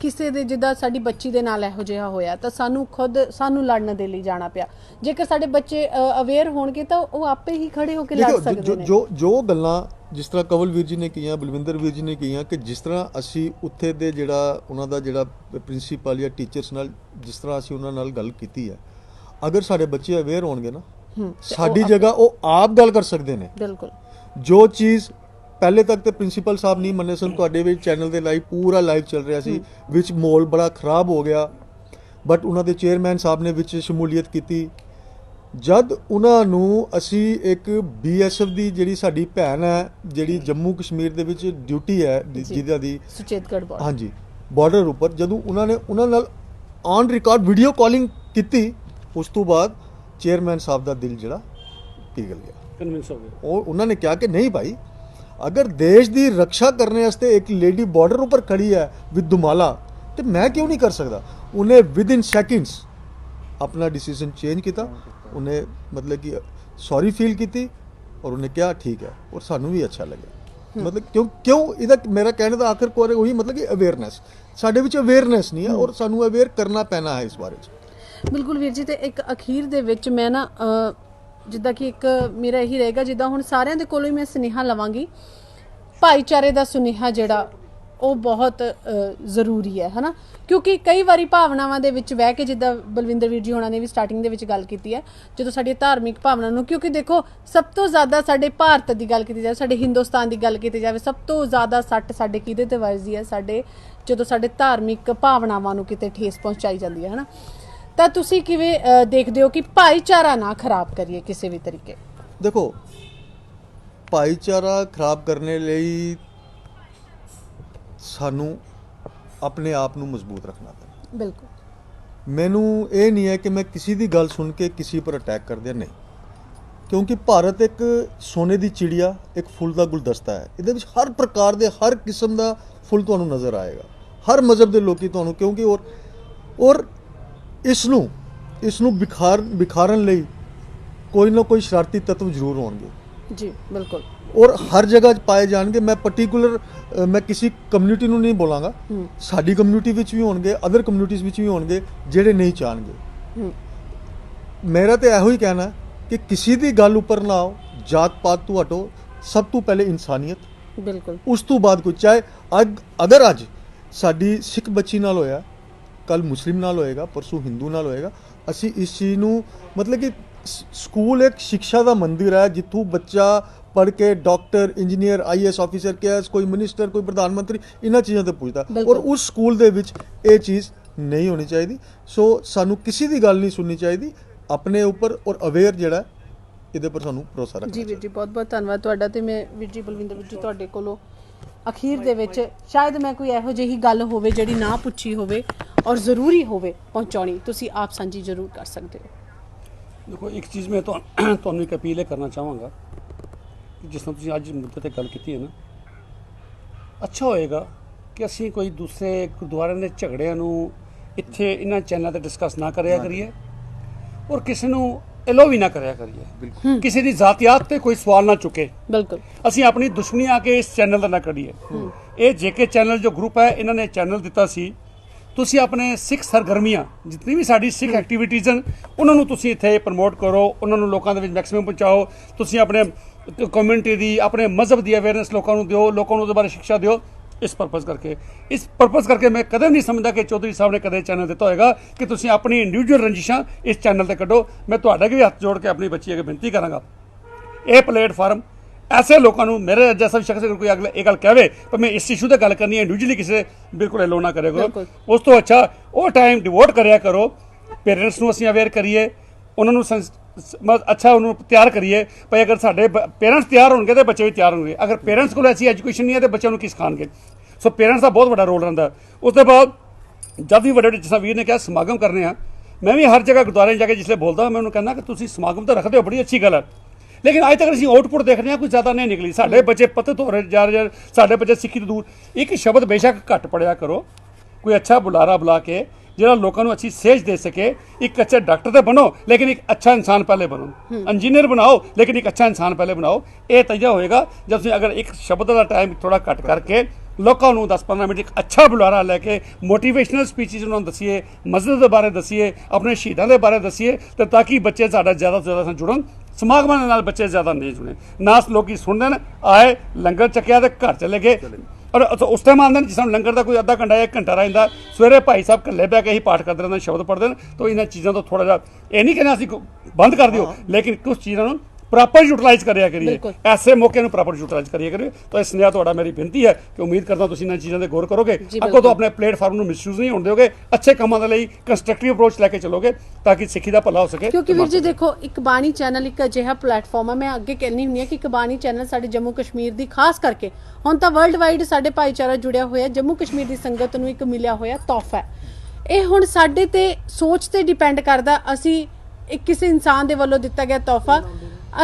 ਕਿਸੇ ਦੇ ਜਿੱਦਾਂ ਸਾਡੀ ਬੱਚੀ ਦੇ ਨਾਲ ਇਹੋ ਜਿਹਾ ਹੋਇਆ ਤਾਂ ਸਾਨੂੰ ਲੜਨ ਦੇ ਲਈ ਜਾਣਾ ਪਿਆ ਜੇਕਰ ਸਾਡੇ ਬੱਚੇ ਅਵੇਅਰ ਹੋਣਗੇ ਤਾਂ ਉਹ ਆਪੇ ਹੀ ਖੜੇ ਹੋ ਕੇ ਲੜ ਸਕਦੇ ਨੇ ਜੋ ਗੱਲਾਂ ਜਿਸ ਤਰ੍ਹਾਂ ਕਵਲ ਵੀਰ ਜੀ ਨੇ ਕੀਆਂ ਬਲਵਿੰਦਰ ਵੀਰ ਜੀ ਨੇ ਕੀਆਂ ਕਿ ਜਿਸ ਤਰ੍ਹਾਂ ਅਸੀਂ ਉੱਥੇ ਦੇ ਜਿਹੜਾ ਉਹਨਾਂ ਦਾ ਜਿਹੜਾ ਪ੍ਰਿੰਸੀਪਲ ਜਾਂ ਟੀਚਰਸ ਨਾਲ ਜਿਸ ਤਰ੍ਹਾਂ ਅਸੀਂ ਉਹਨਾਂ ਨਾਲ ਗੱਲ ਕੀਤੀ ਹੈ ਅਗਰ ਸਾਡੇ ਬੱਚੇ ਅਵੇਅਰ ਹੋਣਗੇ ਨਾ ਸਾਡੀ ਜਗ੍ਹਾ ਉਹ ਆਪ ਗੱਲ ਕਰ ਸਕਦੇ ਨੇ ਬਿਲਕੁਲ ਜੋ ਚੀਜ਼ ਪਹਿਲੇ ਤੱਕ ਤੇ ਪ੍ਰਿੰਸੀਪਲ ਸਾਹਿਬ ਨਹੀਂ ਮੰਨੇ ਸਨ ਤੁਹਾਡੇ ਵਿੱਚ ਚੈਨਲ ਦੇ ਲਾਈਵ ਪੂਰਾ ਲਾਈਵ ਚੱਲ ਰਿਹਾ ਸੀ ਵਿੱਚ ਮਾਹੌਲ ਬੜਾ ਖਰਾਬ ਹੋ ਗਿਆ ਬਟ ਉਹਨਾਂ ਦੇ ਚੇਅਰਮੈਨ ਸਾਹਿਬ ਨੇ ਵਿੱਚ ਸ਼ਮੂਲੀਅਤ ਕੀਤੀ ਜਦ ਉਹਨਾਂ ਨੂੰ ਅਸੀਂ ਇੱਕ ਬੀਐਸਐਫ ਦੀ ਜਿਹੜੀ ਸਾਡੀ ਭੈਣ ਹੈ ਜਿਹੜੀ ਜੰਮੂ ਕਸ਼ਮੀਰ ਦੇ ਵਿੱਚ ਡਿਊਟੀ ਹੈ ਜਿਹਦਾ ਦੀ ਸੁਚੇਤਗੜ੍ਹ ਬਾਰਡਰ ਹਾਂਜੀ ਬਾਰਡਰ ਉੱਪਰ ਜਦੋਂ ਉਹਨਾਂ ਨਾਲ ਔਨ ਰਿਕਾਰਡ ਵੀਡੀਓ ਕਾਲਿੰਗ ਕੀਤੀ ਉਸ ਤੋਂ ਬਾਅਦ ਚੇਅਰਮੈਨ ਸਾਹਿਬ ਦਾ ਦਿਲ ਜਿਹੜਾ ਪਿਘਲ ਗਿਆ ਕਨਵਿੰਸ ਹੋ ਗਿਆ ਉਹ ਉਹਨਾਂ ਨੇ ਕਿਹਾ ਕਿ ਨਹੀਂ ਭਾਈ अगर देश की रक्षा करने वास्ते एक लेडी बॉर्डर ऊपर खड़ी है विद दुमाला तो मैं क्यों नहीं कर सकता उन्हें विद इन सेकेंड्स अपना डिसीजन चेंज किया उन्हें मतलब कि सॉरी फील की और उन्हें क्या ठीक है और सानू भी अच्छा लगे मतलब क्यों इहदा मेरा कहने का आखिर को वही मतलब कि अवेयरनेस साडे विच अवेयरनेस नहीं है और सानू अवेयर करना पैना है इस बारे बिल्कुल वीर जी। तो एक अखीर दे विच मैं ना ਜਿੱਦਾਂ ਕਿ ਇੱਕ ਮੇਰਾ ਇਹੀ ਰਹੇਗਾ ਜਿੱਦਾਂ ਹੁਣ ਸਾਰਿਆਂ ਦੇ ਕੋਲੋਂ ਹੀ ਮੈਂ ਸੁਨੇਹਾ ਲਵਾਂਗੀ ਭਾਈਚਾਰੇ ਦਾ ਸੁਨੇਹਾ ਜਿਹੜਾ ਉਹ ਬਹੁਤ ਜ਼ਰੂਰੀ ਹੈ ਹਨਾ ਕਿਉਂਕਿ ਕਈ ਵਾਰੀ ਭਾਵਨਾਵਾਂ ਦੇ ਵਿੱਚ ਬਹਿ ਕੇ ਜਿੱਦਾਂ ਬਲਵਿੰਦਰ ਵੀਰ ਜੀ ਹੋਣਾ ਨੇ ਵੀ ਸਟਾਰਟਿੰਗ ਦੇ ਵਿੱਚ ਗੱਲ ਕੀਤੀ ਹੈ ਜਦੋਂ ਸਾਡੀ ਧਾਰਮਿਕ ਭਾਵਨਾ ਨੂੰ ਕਿਉਂਕਿ ਦੇਖੋ ਸਭ ਤੋਂ ਜ਼ਿਆਦਾ ਸਾਡੇ ਭਾਰਤ ਦੀ ਗੱਲ ਕੀਤੀ ਜਾਵੇ ਸਾਡੇ ਹਿੰਦੁਸਤਾਨ ਦੀ ਗੱਲ ਕੀਤੀ ਜਾਵੇ ਸਭ ਤੋਂ ਜ਼ਿਆਦਾ ਸੱਟ ਸਾਡੇ ਕਿਹਦੇ ਤੇ ਵੱਜਦੀ ਹੈ ਸਾਡੇ ਜਦੋਂ ਸਾਡੇ ਧਾਰਮਿਕ ਭਾਵਨਾਵਾਂ ਨੂੰ ਕਿਤੇ ਠੇਸ ਪਹੁੰਚਾਈ ਜਾਂਦੀ ਹੈ ਹਨਾ ਤਾਂ ਤੁਸੀਂ ਕਿਵੇਂ ਦੇਖਦੇ ਹੋ ਕਿ ਭਾਈਚਾਰਾ ਨਾ ਖਰਾਬ ਕਰੀਏ ਕਿਸੇ ਵੀ ਤਰੀਕੇ देखो भाईचारा खराब करने ਲਈ ਸਾਨੂੰ ਆਪਣੇ ਆਪ ਨੂੰ ਮਜ਼ਬੂਤ ਰੱਖਣਾ ਪੈਂਦਾ ਬਿਲਕੁਲ ਮੈਨੂੰ ਇਹ ਨਹੀਂ ਹੈ ਕਿ ਮੈਂ ਕਿਸੇ ਦੀ ਗੱਲ ਸੁਣ ਕੇ ਕਿਸੇ ਪਰ ਅਟੈਕ ਕਰ ਦਿਆਂ ਨਹੀਂ ਕਿਉਂਕਿ ਭਾਰਤ ਇੱਕ ਸੋਨੇ ਦੀ ਚਿੜੀਆ ਇੱਕ ਫੁੱਲ ਦਾ ਗੁਲਦਸਤਾ ਹੈ ਇਹਦੇ ਵਿੱਚ ਹਰ ਪ੍ਰਕਾਰ ਦੇ ਹਰ ਕਿਸਮ ਦਾ ਫੁੱਲ ਤੁਹਾਨੂੰ ਨਜ਼ਰ ਆਏਗਾ ਹਰ ਮਜ਼ਹਬ ਦੇ ਲੋਕੀ ਤੁਹਾਨੂੰ ਕਿਉਂਕਿ ਔਰ ਇਸ ਨੂੰ ਵਿਖਾਰਨ ਲਈ ਕੋਈ ਨਾ ਕੋਈ ਸ਼ਰਾਰਤੀ ਤੱਤਵ ਜ਼ਰੂਰ ਹੋਣਗੇ ਜੀ ਬਿਲਕੁਲ ਔਰ ਹਰ ਜਗ੍ਹਾ 'ਚ ਪਾਏ ਜਾਣਗੇ ਮੈਂ ਪਾਰਟਿਕੂਲਰ ਮੈਂ ਕਿਸੇ ਕਮਿਊਨਿਟੀ ਨੂੰ ਨਹੀਂ ਬੋਲਾਂਗਾ ਸਾਡੀ ਕਮਿਊਨਿਟੀ ਵਿੱਚ ਵੀ ਹੋਣਗੇ ਅਦਰ ਕਮਿਊਨਿਟੀਜ਼ ਵਿੱਚ ਵੀ ਹੋਣਗੇ ਜਿਹੜੇ ਨਹੀਂ ਚਾਹਣਗੇ ਮੇਰਾ ਤਾਂ ਇਹੋ ਹੀ ਕਹਿਣਾ ਕਿ ਕਿਸੇ ਦੀ ਗੱਲ ਉੱਪਰ ਨਾ ਆਓ ਜਾਤ ਪਾਤ ਤੋਂ ਹਟੋ ਸਭ ਤੋਂ ਪਹਿਲੇ ਇਨਸਾਨੀਅਤ ਬਿਲਕੁਲ ਉਸ ਤੋਂ ਬਾਅਦ ਕੋਈ ਚਾਹੇ ਅਗਰ ਅੱਜ ਸਾਡੀ ਸਿੱਖ ਬੱਚੀ ਨਾਲ ਹੋਇਆ ਕੱਲ ਮੁਸਲਿਮ ਨਾਲ ਹੋਏਗਾ ਪਰਸੋਂ ਹਿੰਦੂ ਨਾਲ ਹੋਏਗਾ ਅਸੀਂ ਇਸ ਚੀਜ਼ ਨੂੰ ਮਤਲਬ ਕਿ ਸਕੂਲ ਇੱਕ ਸਿੱਖਿਆ ਦਾ ਮੰਦਿਰ ਹੈ ਜਿੱਥੋਂ ਬੱਚਾ ਪੜ੍ਹ ਕੇ ਡਾਕਟਰ ਇੰਜੀਨੀਅਰ ਆਈਐਸ ਆਫੀਸਰ ਕੇਐਸ ਕੋਈ ਮਿਨਿਸਟਰ ਕੋਈ ਪ੍ਰਧਾਨ ਮੰਤਰੀ ਇਹਨਾਂ ਚੀਜ਼ਾਂ ਤੇ ਪੁੱਛਦਾ ਔਰ ਉਸ ਸਕੂਲ ਦੇ ਵਿੱਚ ਇਹ ਚੀਜ਼ ਨਹੀਂ ਹੋਣੀ ਚਾਹੀਦੀ ਸੋ ਸਾਨੂੰ ਕਿਸੇ ਦੀ ਗੱਲ ਨਹੀਂ ਸੁਣਨੀ ਚਾਹੀਦੀ ਆਪਣੇ ਉੱਪਰ ਔਰ ਅਵੇਅਰ ਜਿਹੜਾ ਇਹਦੇ ਪਰ ਸਾਨੂੰ ਭਰੋਸਾ ਰੱਖਣਾ ਜੀ ਵੀਰ ਜੀ ਬਹੁਤ ਬਹੁਤ ਧੰਨਵਾਦ ਤੁਹਾਡਾ ਤੇ ਮੈਂ ਵੀਰ ਜੀ ਬਲਵਿੰਦਰ ਵੀਰ ਜੀ ਤੁਹਾਡੇ ਕੋਲੋਂ ਅਖੀਰ ਦੇ ਵਿੱਚ ਸ਼ਾਇਦ ਮੈਂ ਕੋਈ ਇਹੋ ਜਿਹੀ ਗੱਲ ਹੋਵੇ ਜਿਹੜੀ ਨਾ ਪੁੱਛੀ ਹੋਵੇ ਔਰ ਜ਼ਰੂਰੀ ਹੋਵੇ ਪਹੁੰਚਾਉਣੀ ਤੁਸੀਂ ਆਪ ਸਾਂਝੀ ਜ਼ਰੂਰ ਕਰ ਸਕਦੇ ਹੋ ਦੇਖੋ ਇੱਕ ਚੀਜ਼ ਮੈਂ ਤੁਹਾਨੂੰ ਇੱਕ ਅਪੀਲ ਇਹ ਕਰਨਾ ਚਾਹਾਂਗਾ ਕਿ ਜਿਸ ਤਰ੍ਹਾਂ ਤੁਸੀਂ ਅੱਜ ਮੁੱਦੇ ਤੇ ਗੱਲ ਕੀਤੀ ਹੈ ਨਾ ਅੱਛਾ ਹੋਏਗਾ ਕਿ ਅਸੀਂ ਕੋਈ ਦੂਸਰੇ ਗੁਰਦੁਆਰਿਆਂ ਦੇ ਝਗੜਿਆਂ ਨੂੰ ਇੱਥੇ ਇਹਨਾਂ ਚੈਨਲਾਂ ਤੇ ਡਿਸਕਸ ਨਾ ਕਰਿਆ ਕਰੀਏ ਔਰ ਕਿਸੇ ਨੂੰ ਅਲੋ ਵੀ ਨਾ ਕਰਿਆ ਕਰੀਏ ਕਿਸੇ ਦੀ ਜ਼ਾਤੀਆਤ ਤੇ ਕੋਈ ਸਵਾਲ ਨਾ ਚੁੱਕੇ ਬਿਲਕੁਲ ਅਸੀਂ ਆਪਣੀ ਦੁਸ਼ਮਣੀ ਆ ਕੇ ਇਸ ਚੈਨਲ ਦਾ ਨਾ ਕਰੀਏ ਇਹ ਜੇਕੇ ਚੈਨਲ ਜੋ ਗਰੁੱਪ ਹੈ ਇਹਨਾਂ ਨੇ ਚੈਨਲ ਦਿੱਤਾ ਸੀ ਤੁਸੀਂ ਆਪਣੇ ਸਿੱਖ ਸਰਗਰਮੀਆਂ ਜਿੰਨੀ ਵੀ ਸਾਡੀ ਸਿੱਖ ਐਕਟੀਵਿਟੀਜ਼ ਹਨ ਉਹਨਾਂ ਨੂੰ ਤੁਸੀਂ ਇੱਥੇ ਪ੍ਰਮੋਟ ਕਰੋ ਉਹਨਾਂ ਨੂੰ ਲੋਕਾਂ ਦੇ ਵਿੱਚ ਮੈਕਸਿਮਮ ਪਹੁੰਚਾਓ ਤੁਸੀਂ ਆਪਣੇ ਕਮਿਊਨਿਟੀ ਦੀ, ਆਪਣੇ ਮਜ਼ਹਬ ਦੀ ਅਵੇਅਰਨੈਸ ਲੋਕਾਂ ਨੂੰ ਦਿਓ, ਲੋਕਾਂ ਨੂੰ ਉਹਦੇ ਬਾਰੇ ਸਿੱਖਿਆ ਦਿਓ। ਇਸ ਪਰਪਸ ਕਰਕੇ ਮੈਂ ਕਦੇ ਨਹੀਂ ਸਮਝਦਾ ਕਿ ਚੌਧਰੀ ਸਾਹਿਬ ਨੇ ਕਦੇ ਚੈਨਲ ਦਿੱਤਾ ਹੋਏਗਾ ਕਿ ਤੁਸੀਂ ਆਪਣੀ ਇੰਡੀਵਿਜੂਅਲ ਰੰਜਿਸ਼ਾਂ ਇਸ ਚੈਨਲ ਤੇ ਕੱਢੋ। ਮੈਂ ਤੁਹਾਡੇ ਅੱਗੇ ਵੀ ਹੱਥ ਜੋੜ ਕੇ ਆਪਣੀ ਬੱਚੀ ਅੱਗੇ ਬੇਨਤੀ ਕਰਾਂਗਾ, ਇਹ ਪਲੇਟਫਾਰਮ ਐਸੇ ਲੋਕਾਂ ਨੂੰ, ਮੇਰੇ ਜੈਸਾ ਵੀ ਸ਼ਖਸ ਅਗਰ ਕੋਈ ਅਗਲੇ ਇਹ ਗੱਲ ਕਹੇ ਪਰ ਮੈਂ ਇਸ ਇਸ਼ੂ ਤੇ ਗੱਲ ਕਰਨੀ ਹੈ ਇੰਡੀਵਿਜੂਅਲੀ, ਕਿਸੇ ਬਿਲਕੁਲ ਐਲੋ ਨਾ ਕਰਿਆ ਕਰੋ। ਉਸ ਤੋਂ ਅੱਛਾ ਉਹ ਟਾਈਮ ਡਿਵੋਟ ਕਰਿਆ ਕਰੋ, ਪੇਰੈਂਟਸ ਨੂੰ ਅਸੀਂ ਅਵੇਅਰ ਕਰੀਏ, ਉਹਨਾਂ ਨੂੰ ਅੱਛਾ ਉਹਨੂੰ ਤਿਆਰ ਕਰੀਏ। ਭਾਈ ਅਗਰ ਸਾਡੇ ਪੇਰੈਂਟਸ ਤਿਆਰ ਹੋਣਗੇ ਤਾਂ ਬੱਚੇ ਵੀ ਤਿਆਰ ਹੋਣਗੇ। ਅਗਰ ਪੇਰੈਂਟਸ ਕੋਲ ਐਸੀ ਐਜੂਕੇਸ਼ਨ ਨਹੀਂ ਹੈ ਤਾਂ ਬੱਚਿਆਂ ਨੂੰ ਕੀ ਸਿਖਾਉਣਗੇ? ਸੋ ਪੇਰੈਂਟਸ ਦਾ ਬਹੁਤ ਵੱਡਾ ਰੋਲ ਰਹਿੰਦਾ। ਉਸ ਤੋਂ ਬਾਅਦ ਜਦ ਵੀ ਵੱਡੇ ਜਿਸ ਤਰ੍ਹਾਂ ਵੀਰ ਨੇ ਕਿਹਾ ਸਮਾਗਮ ਕਰਨੇ ਆ, ਮੈਂ ਵੀ ਹਰ ਜਗ੍ਹਾ ਗੁਰਦੁਆਰੇ ਜਾ ਕੇ ਜਿਸਲੇ ਬੋਲਦਾ ਮੈਂ ਉਹਨੂੰ ਕਹਿੰਦਾ ਕਿ ਤੁਸੀਂ ਸਮਾਗਮ ਤਾਂ ਰੱਖਦੇ ਹੋ, ਬੜੀ ਅੱਛੀ ਗੱਲ ਹੈ, ਲੇਕਿਨ ਅੱਜ ਤੱਕ ਅਸੀਂ ਆਊਟਪੁੱਟ ਦੇਖ ਰਹੇ ਹਾਂ ਕੋਈ ਜ਼ਿਆਦਾ ਨਹੀਂ ਨਿਕਲੀ। ਸਾਡੇ ਬੱਚੇ ਪਤਿਤ ਹੋ ਰਹੇ ਜਾ ਰਹੇ, ਸਾਡੇ ਬੱਚੇ ਸਿੱਖੀ ਤੋਂ ਦੂਰ। ਇੱਕ ਸ਼ਬਦ ਬੇਸ਼ੱਕ ਘੱਟ ਪੜਿਆ ਕਰੋ, ਕੋਈ ਅੱਛਾ ਬੁਲਾਰਾ ਬੁਲਾ ਕੇ ਜਿਹੜਾ ਲੋਕਾਂ ਨੂੰ ਅੱਛੀ ਸੇਧ ਦੇ ਸਕੇ। ਇੱਕ ਅੱਛੇ ਡਾਕਟਰ ਤੇ ਬਣੋ ਲੇਕਿਨ ਇੱਕ ਅੱਛਾ ਇਨਸਾਨ ਪਹਿਲੇ ਬਣੋ, ਇੰਜੀਨੀਅਰ ਬਣਾਓ ਲੇਕਿਨ ਇੱਕ ਅੱਛਾ ਇਨਸਾਨ ਪਹਿਲੇ ਬਣਾਓ। ਇਹ ਤਜਾ ਹੋਏਗਾ ਜਦ ਤੁਸੀਂ ਅਗਰ ਇੱਕ ਸ਼ਬਦ ਦਾ ਟਾਈਮ ਥੋੜਾ ਘੱਟ ਕਰਕੇ ਲੋਕਾਂ ਨੂੰ 10-15 ਮਿੰਟ ਇੱਕ ਅੱਛਾ ਬੁਲਾਰਾ ਲੈ ਕੇ ਮੋਟੀਵੇਸ਼ਨਲ ਸਪੀਚਿਸ ਉਹਨਾਂ ਨੂੰ ਦਸੀਏ, ਮਸਜਿਦ ਦੇ ਬਾਰੇ ਦਸੀਏ, ਆਪਣੇ ਸ਼ਹੀਦਾਂ ਦੇ ਬਾਰੇ ਦਸੀਏ, ਤੇ ਤਾਂ ਕਿ ਬੱਚੇ ਸਾਡਾ ਜ਼ਿਆਦਾ ਤੋਂ ਜ਼ਿਆਦਾ ਜੁੜਨ। ਸਮਾਗਮਾਂ ਦੇ ਨਾਲ ਬੱਚੇ ਜ਼ਿਆਦਾ ਨਹੀਂ ਜੁੜੇ ਨਾ, ਲੋਕੀ ਸੁਣਦੇ ਨੇ, ਆਏ ਲੰਗਰ ਚੱਕਿਆ ਤੇ ਘਰ ਚਲੇ ਗਏ। ਔਰ ਉਸ ਟਾਈਮ ਆਉਂਦੇ ਨੇ ਜਿਸ ਤਰ੍ਹਾਂ ਲੰਗਰ ਦਾ ਕੋਈ ਅੱਧਾ ਘੰਟਾ 1 ਘੰਟਾ ਰਹਿੰਦਾ, ਸਵੇਰੇ ਭਾਈ ਸਾਹਿਬ ਇਕੱਲੇ ਬਹਿ ਕੇ ਹੀ ਪਾਠ ਕਰਦੇ ਰਹਿੰਦੇ, ਸ਼ਬਦ ਪੜ੍ਹਦੇ ਨੇ। ਤਾਂ ਇਹਨਾਂ ਚੀਜ਼ਾਂ ਤੋਂ ਥੋੜਾ ਜਿਹਾ ਇਹ ਨਹੀਂ ਕਹਿੰਦਾ ਅਸੀਂ ਬੰਦ ਕਰ ਦਿਓ, ਲੇਕਿਨ ਕੁਝ ਚੀਜ਼ਾਂ ਨੂੰ ਪ੍ਰੋਪਰ ਯੂਟਿਲਾਈਜ਼ ਕਰਿਆ ਕਰੀਏ, ਐਸੇ ਮੌਕੇ ਨੂੰ ਪ੍ਰੋਪਰ ਯੂਟਿਲਾਈਜ਼ ਕਰਿਆ ਕਰੀਏ। ਤਾਂ ਇਸ ਸੁਨੇਹਾ ਤੁਹਾਡਾ ਮੇਰੀ ਬੇਨਤੀ ਹੈ ਕਿ ਉਮੀਦ ਕਰਦਾ ਤੁਸੀਂ ਇਹਨਾਂ ਚੀਜ਼ਾਂ ਤੇ ਗੌਰ ਕਰੋਗੇ, ਅੱਗੋਂ ਤੋਂ ਆਪਣੇ ਪਲੇਟਫਾਰਮ ਨੂੰ ਮਿਸਯੂਜ਼ ਨਹੀਂ ਹੋਣ ਦਿਓਗੇ, ਅੱਛੇ ਕੰਮਾਂ ਦੇ ਲਈ ਕੰਸਟਰਕਟਿਵ ਅਪਰੋਚ ਲੈ ਕੇ ਚੱਲੋਗੇ ਤਾਂ ਕਿ ਸਿੱਖੀ ਦਾ ਭਲਾ ਹੋ ਸਕੇ। ਕਿਉਂਕਿ ਵੀਰ ਜੀ ਦੇਖੋ, ਇੱਕ ਬਾਣੀ ਚੈਨਲ ਇੱਕ ਅਜਿਹਾ ਪਲੇਟਫਾਰਮ ਹੈ, ਮੈਂ ਅੱਗੇ ਕਹਿੰਦੀ ਹੁੰਦੀ ਹਾਂ ਕਿ ਇੱਕ ਬਾਣੀ ਚੈਨਲ ਸਾਡੇ ਜੰਮੂ ਕਸ਼ਮੀਰ ਦੀ, ਖਾਸ ਕਰਕੇ ਹੁਣ ਤਾਂ ਵਰਲਡ ਵਾਈਡ ਸਾਡੇ ਭਾਈਚਾਰਾ ਜੁੜਿਆ ਹੋਇਆ, ਜੰਮੂ ਕਸ਼ਮੀਰ ਦੀ ਸੰਗਤ ਨੂੰ ਇੱਕ ਮਿਲਿਆ ਹੋਇਆ ਤੋਹਫਾ ਹੈ। ਇਹ ਹੁਣ ਸਾਡੇ ਤੇ ਸੋਚ ਤੇ ਡਿਪੈਂਡ ਕਰਦਾ, ਅਸੀਂ ਕਿਸੇ ਇਨਸਾਨ ਦੇ ਵੱਲੋਂ ਦਿੱਤਾ ਗਿਆ ਤੋਹਫਾ,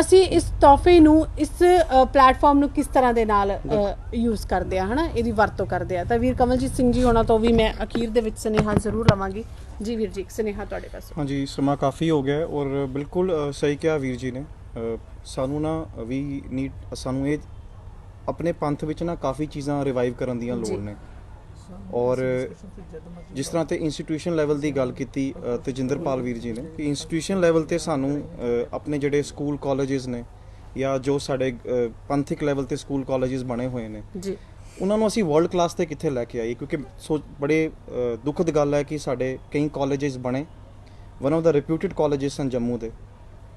ਅਸੀਂ ਇਸ ਤੋਹਫੇ ਨੂੰ, ਇਸ ਪਲੇਟਫਾਰਮ ਨੂੰ ਕਿਸ ਤਰ੍ਹਾਂ ਦੇ ਨਾਲ ਯੂਜ਼ ਕਰਦੇ ਆ, ਹਨਾ, ਇਹਦੀ ਵਰਤੋਂ ਕਰਦੇ ਆ। ਤਾਂ ਵੀਰ ਕਮਲਜੀਤ ਸਿੰਘ ਜੀ ਹੋਣਾ ਤੋਂ ਵੀ ਮੈਂ ਅਖੀਰ ਦੇ ਵਿੱਚ ਸੁਨੇਹਾ ਜ਼ਰੂਰ ਲਵਾਂਗੀ। ਜੀ ਵੀਰ ਜੀ, ਸੁਨੇਹਾ ਤੁਹਾਡੇ ਪਾਸੋਂ। ਹਾਂਜੀ, ਸਮਾਂ ਕਾਫੀ ਹੋ ਗਿਆ ਔਰ ਬਿਲਕੁਲ ਸਹੀ ਕਿਹਾ ਵੀਰ ਜੀ ਨੇ। ਸਾਨੂੰ ਨਾ ਸਾਨੂੰ ਇਹ ਆਪਣੇ ਪੰਥ ਵਿੱਚ ਨਾ ਕਾਫੀ ਚੀਜ਼ਾਂ ਰਿਵਾਈਵ ਕਰਨ ਦੀਆਂ ਲੋੜ ਨੇ। ਔਰ ਜਿਸ ਤਰ੍ਹਾਂ ਤੇ ਇੰਸਟੀਟਿਊਸ਼ਨ ਲੈਵਲ ਦੀ ਗੱਲ ਕੀਤੀ ਤੇਜਿੰਦਰਪਾਲ ਵੀਰ ਜੀ ਨੇ ਕਿ ਇੰਸਟੀਟਿਊਸ਼ਨ ਲੈਵਲ ਤੇ ਸਾਨੂੰ ਆਪਣੇ ਜਿਹੜੇ ਸਕੂਲ ਕਾਲਜਿਸ ਨੇ ਜਾਂ ਜੋ ਸਾਡੇ ਪੰਥਿਕ ਲੈਵਲ ਤੇ ਸਕੂਲ ਕਾਲਜਿਸ ਬਣੇ ਹੋਏ ਨੇ ਜੀ, ਉਹਨਾਂ ਨੂੰ ਅਸੀਂ ਵਰਲਡ ਕਲਾਸ ਤੇ ਕਿੱਥੇ ਲੈ ਕੇ ਆਈਏ। ਕਿਉਂਕਿ ਬੜੇ ਦੁਖਦ ਗੱਲ ਹੈ ਕਿ ਸਾਡੇ ਕਈ ਕਾਲਜਿਸ ਬਣੇ, one of the reputed colleges ਹਨ ਜੰਮੂ ਦੇ,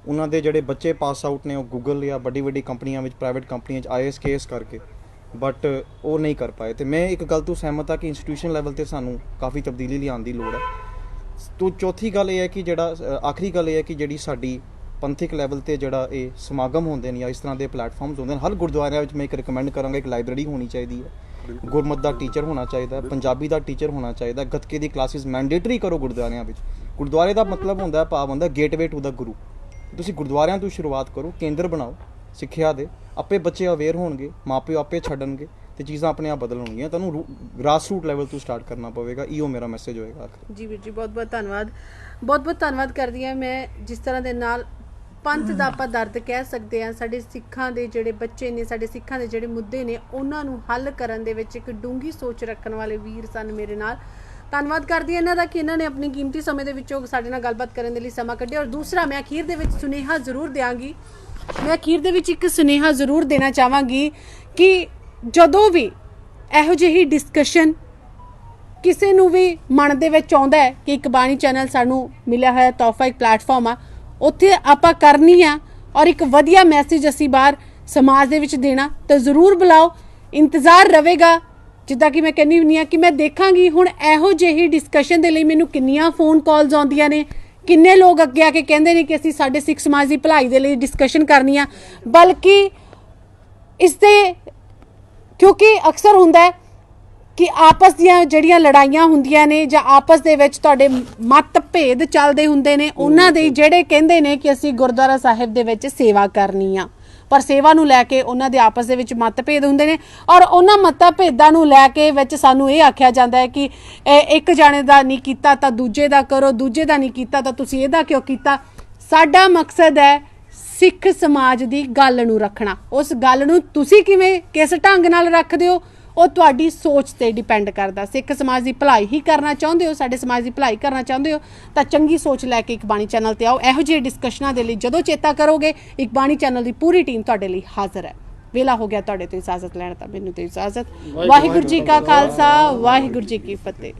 ਉਹਨਾਂ ਦੇ ਜਿਹੜੇ ਬੱਚੇ ਪਾਸ ਆਊਟ ਨੇ ਉਹ ਗੂਗਲ ਜਾਂ ਵੱਡੀ ਕੰਪਨੀਆਂ ਵਿੱਚ, ਪ੍ਰਾਈਵੇਟ ਕੰਪਨੀਆਂ 'ਚ IAS KS ਕਰਕੇ, ਬਟ ਉਹ ਨਹੀਂ ਕਰ ਪਾਏ। ਤੇ ਮੈਂ ਇੱਕ ਗੱਲ ਤੋਂ ਸਹਿਮਤ ਹਾਂ ਕਿ ਇੰਸਟੀਟਿਊਸ਼ਨ ਲੈਵਲ ਤੇ ਸਾਨੂੰ ਕਾਫੀ ਤਬਦੀਲੀ ਲਿਆਉਣ ਦੀ ਲੋੜ ਹੈ। ਤੋਂ ਚੌਥੀ ਗੱਲ ਇਹ ਹੈ ਕਿ ਆਖਰੀ ਗੱਲ ਇਹ ਹੈ ਕਿ ਜਿਹੜੀ ਸਾਡੀ ਪੰਥਿਕ ਲੈਵਲ ਤੇ ਜਿਹੜਾ ਇਹ ਸਮਾਗਮ ਹੁੰਦੇ ਨੇ ਜਾਂ ਇਸ ਤਰ੍ਹਾਂ ਦੇ ਪਲੇਟਫਾਰਮਸ ਹੁੰਦੇ ਨੇ, ਹਰ ਗੁਰਦੁਆਰਿਆਂ ਵਿੱਚ ਮੈਂ ਇੱਕ ਰਿਕਮੈਂਡ ਕਰਾਂਗਾ ਇੱਕ ਲਾਇਬ੍ਰੇਰੀ ਹੋਣੀ ਚਾਹੀਦੀ ਹੈ, ਗੁਰਮਤ ਦਾ ਟੀਚਰ ਹੋਣਾ ਚਾਹੀਦਾ, ਪੰਜਾਬੀ ਦਾ ਟੀਚਰ ਹੋਣਾ ਚਾਹੀਦਾ, ਗੱਤਕੇ ਦੀ ਕਲਾਸਿਸ ਮੈਂਡੇਟਰੀ ਕਰੋ ਗੁਰਦੁਆਰਿਆਂ ਵਿੱਚ। ਗੁਰਦੁਆਰੇ ਦਾ ਮਤਲਬ ਹੁੰਦਾ, ਭਾਵ ਹੁੰਦਾ ਗੇਟਵੇ ਟੂ ਦਾ ਗੁਰੂ। ਤੁਸੀਂ ਗੁਰਦੁਆਰਿਆਂ ਤੋਂ ਸ਼ੁਰੂਆਤ ਕਰੋ, ਕੇਂਦਰ ਬਣਾਓ ਸਿੱਖਿਆ ਦੇ, ਆਪੇ ਬੱਚੇ ਅਵੇਅਰ ਹੋਣਗੇ, ਮਾਪਿਓ ਆਪੇ ਛੱਡਣਗੇ ਤੇ ਚੀਜ਼ਾਂ ਆਪਣੇ ਆਪ ਬਦਲਣਗੀਆਂ। ਤੁਹਾਨੂੰ ਗ੍ਰਾਸ ਰੂਟ ਲੈਵਲ ਤੋਂ ਸਟਾਰਟ ਕਰਨਾ ਪਵੇਗਾ। ਇਹੋ ਮੇਰਾ ਮੈਸੇਜ ਹੋਏਗਾ। ਜੀ ਵੀਰ ਜੀ, ਬਹੁਤ ਬਹੁਤ ਧੰਨਵਾਦ। ਬਹੁਤ ਬਹੁਤ ਧੰਨਵਾਦ ਕਰਦੀ ਹਾਂ ਮੈਂ, ਜਿਸ ਤਰ੍ਹਾਂ ਦੇ ਨਾਲ ਪੰਥ ਦਾ ਆਪਾਂ ਦਰਦ ਕਹਿ ਸਕਦੇ ਹਾਂ, ਸਾਡੇ ਸਿੱਖਾਂ ਦੇ ਜਿਹੜੇ ਬੱਚੇ ਨੇ, ਸਾਡੇ ਸਿੱਖਾਂ ਦੇ ਜਿਹੜੇ ਮੁੱਦੇ ਨੇ, ਉਹਨਾਂ ਨੂੰ ਹੱਲ ਕਰਨ ਦੇ ਵਿੱਚ ਇੱਕ ਡੂੰਘੀ ਸੋਚ ਰੱਖਣ ਵਾਲੇ ਵੀਰ ਸਨ ਮੇਰੇ ਨਾਲ। ਧੰਨਵਾਦ ਕਰਦੀ ਹਾਂ ਇਹਨਾਂ ਦਾ ਕਿ ਇਹਨਾਂ ਨੇ ਆਪਣੀ ਕੀਮਤੀ ਸਮੇਂ ਦੇ ਵਿੱਚੋਂ ਸਾਡੇ ਨਾਲ ਗੱਲਬਾਤ ਕਰਨ ਦੇ ਲਈ ਸਮਾਂ ਕੱਢਿਆ। ਔਰ ਦੂਸਰਾ, ਮੈਂ ਅਖੀਰ ਦੇ ਵਿੱਚ ਸੁਨੇਹਾ ਜ਼ਰੂਰ ਦਿਆਂਗੀ, ਮੈਂ ਅਖੀਰ ਦੇ ਵਿੱਚ ਇੱਕ ਸੁਨੇਹਾ ਜ਼ਰੂਰ ਦੇਣਾ ਚਾਹਾਂਗੀ ਕਿ ਜਦੋਂ ਵੀ ਇਹੋ ਜਿਹੀ ਡਿਸਕਸ਼ਨ ਕਿਸੇ ਨੂੰ ਵੀ ਮਨ ਦੇ ਵਿੱਚ ਆਉਂਦਾ ਹੈ ਕਿ ਇੱਕ ਬਾਣੀ ਚੈਨਲ ਸਾਨੂੰ ਮਿਲਿਆ ਹੋਇਆ ਤੋਹਫਾ, ਇੱਕ ਪਲੇਟਫਾਰਮ ਆ, ਉੱਥੇ ਆਪਾਂ ਕਰਨੀ ਆ ਔਰ ਇੱਕ ਵਧੀਆ ਮੈਸੇਜ ਅਸੀਂ ਬਾਹਰ ਸਮਾਜ ਦੇ ਵਿੱਚ ਦੇਣਾ, ਤਾਂ ਜ਼ਰੂਰ ਬੁਲਾਓ। ਇੰਤਜ਼ਾਰ ਰਹੇਗਾ। ਜਿੱਦਾਂ ਕਿ ਮੈਂ ਕਹਿੰਦੀ ਹੁੰਦੀ ਹਾਂ ਕਿ ਮੈਂ ਦੇਖਾਂਗੀ ਹੁਣ ਇਹੋ ਜਿਹੀ ਡਿਸਕਸ਼ਨ ਦੇ ਲਈ ਮੈਨੂੰ ਕਿੰਨੀਆਂ ਫੋਨ ਕਾਲਸ ਆਉਂਦੀਆਂ ਨੇ, ਕਿੰਨੇ ਲੋਕ ਅੱਗੇ ਆ ਕੇ ਕਹਿੰਦੇ ਨੇ ਕਿ ਅਸੀਂ ਸਾਡੇ ਸਿੱਖ ਸਮਾਜ ਦੀ ਭਲਾਈ ਦੇ ਲਈ ਡਿਸਕਸ਼ਨ ਕਰਨੀ ਆ। ਬਲਕਿ ਇਸ ਦੇ ਕਿਉਂਕਿ ਅਕਸਰ ਹੁੰਦਾ ਕਿ ਆਪਸ ਦੀਆਂ ਜਿਹੜੀਆਂ ਲੜਾਈਆਂ ਹੁੰਦੀਆਂ ਨੇ ਜਾਂ ਆਪਸ ਦੇ ਵਿੱਚ ਤੁਹਾਡੇ ਮਤ ਭੇਦ ਚੱਲਦੇ ਹੁੰਦੇ ਨੇ, ਉਹਨਾਂ ਦੇ ਜਿਹੜੇ ਕਹਿੰਦੇ ਨੇ ਕਿ ਅਸੀਂ ਗੁਰਦੁਆਰਾ ਸਾਹਿਬ ਦੇ ਵਿੱਚ ਸੇਵਾ ਕਰਨੀ ਆ, ਪਰ ਸੇਵਾ ਨੂੰ ਲੈ ਕੇ ਉਹਨਾਂ ਦੇ ਆਪਸ ਦੇ ਵਿੱਚ ਮਤਭੇਦ ਹੁੰਦੇ ਨੇ। ਔਰ ਉਹਨਾਂ ਮਤਭੇਦਾਂ ਨੂੰ ਲੈ ਕੇ ਵਿੱਚ ਸਾਨੂੰ ਇਹ ਆਖਿਆ ਜਾਂਦਾ ਹੈ ਕਿ ਇੱਕ ਜਾਣੇ ਦਾ ਨਹੀਂ ਕੀਤਾ ਤਾਂ ਦੂਜੇ ਦਾ ਕਰੋ, ਦੂਜੇ ਦਾ ਨਹੀਂ ਕੀਤਾ ਤਾਂ ਤੁਸੀਂ ਇਹਦਾ ਕਿਉਂ ਕੀਤਾ। ਸਾਡਾ ਮਕਸਦ ਹੈ ਸਿੱਖ ਸਮਾਜ ਦੀ ਗੱਲ ਨੂੰ ਰੱਖਣਾ। ਉਸ ਗੱਲ ਨੂੰ ਤੁਸੀਂ ਕਿਵੇਂ, ਕਿਸ ਢੰਗ ਨਾਲ ਰੱਖਦੇ ਹੋ, ਉਹ ਤੁਹਾਡੀ ਸੋਚ ਤੇ ਡਿਪੈਂਡ ਕਰਦਾ। ਸਿੱਖ ਸਮਾਜ ਦੀ ਭਲਾਈ ਹੀ ਕਰਨਾ ਚਾਹੁੰਦੇ ਹੋ, ਸਾਡੇ ਸਮਾਜ ਦੀ ਭਲਾਈ ਕਰਨਾ ਚਾਹੁੰਦੇ ਹੋ ਤਾਂ ਚੰਗੀ ਸੋਚ ਲੈ ਕੇ ਇੱਕ ਬਾਣੀ ਚੈਨਲ ਤੇ ਆਓ। ਇਹੋ ਜਿਹੇ ਡਿਸਕਸ਼ਨਾਂ ਦੇ ਲਈ ਜਦੋਂ ਚੇਤਾ ਕਰੋਗੇ, ਇੱਕ ਬਾਣੀ ਚੈਨਲ ਦੀ ਪੂਰੀ ਟੀਮ ਤੁਹਾਡੇ ਲਈ ਹਾਜ਼ਰ ਹੈ। ਵੇਲਾ ਹੋ ਗਿਆ ਤੁਹਾਡੇ ਤੋਂ ਇਜਾਜ਼ਤ ਲੈਣ ਦਾ, ਮੈਨੂੰ ਤੇ ਇਜਾਜ਼ਤ। ਵਾਹਿਗੁਰੂ ਜੀ ਕਾ ਖਾਲਸਾ, ਵਾਹਿਗੁਰੂ ਜੀ ਕੀ ਫਤਿਹ।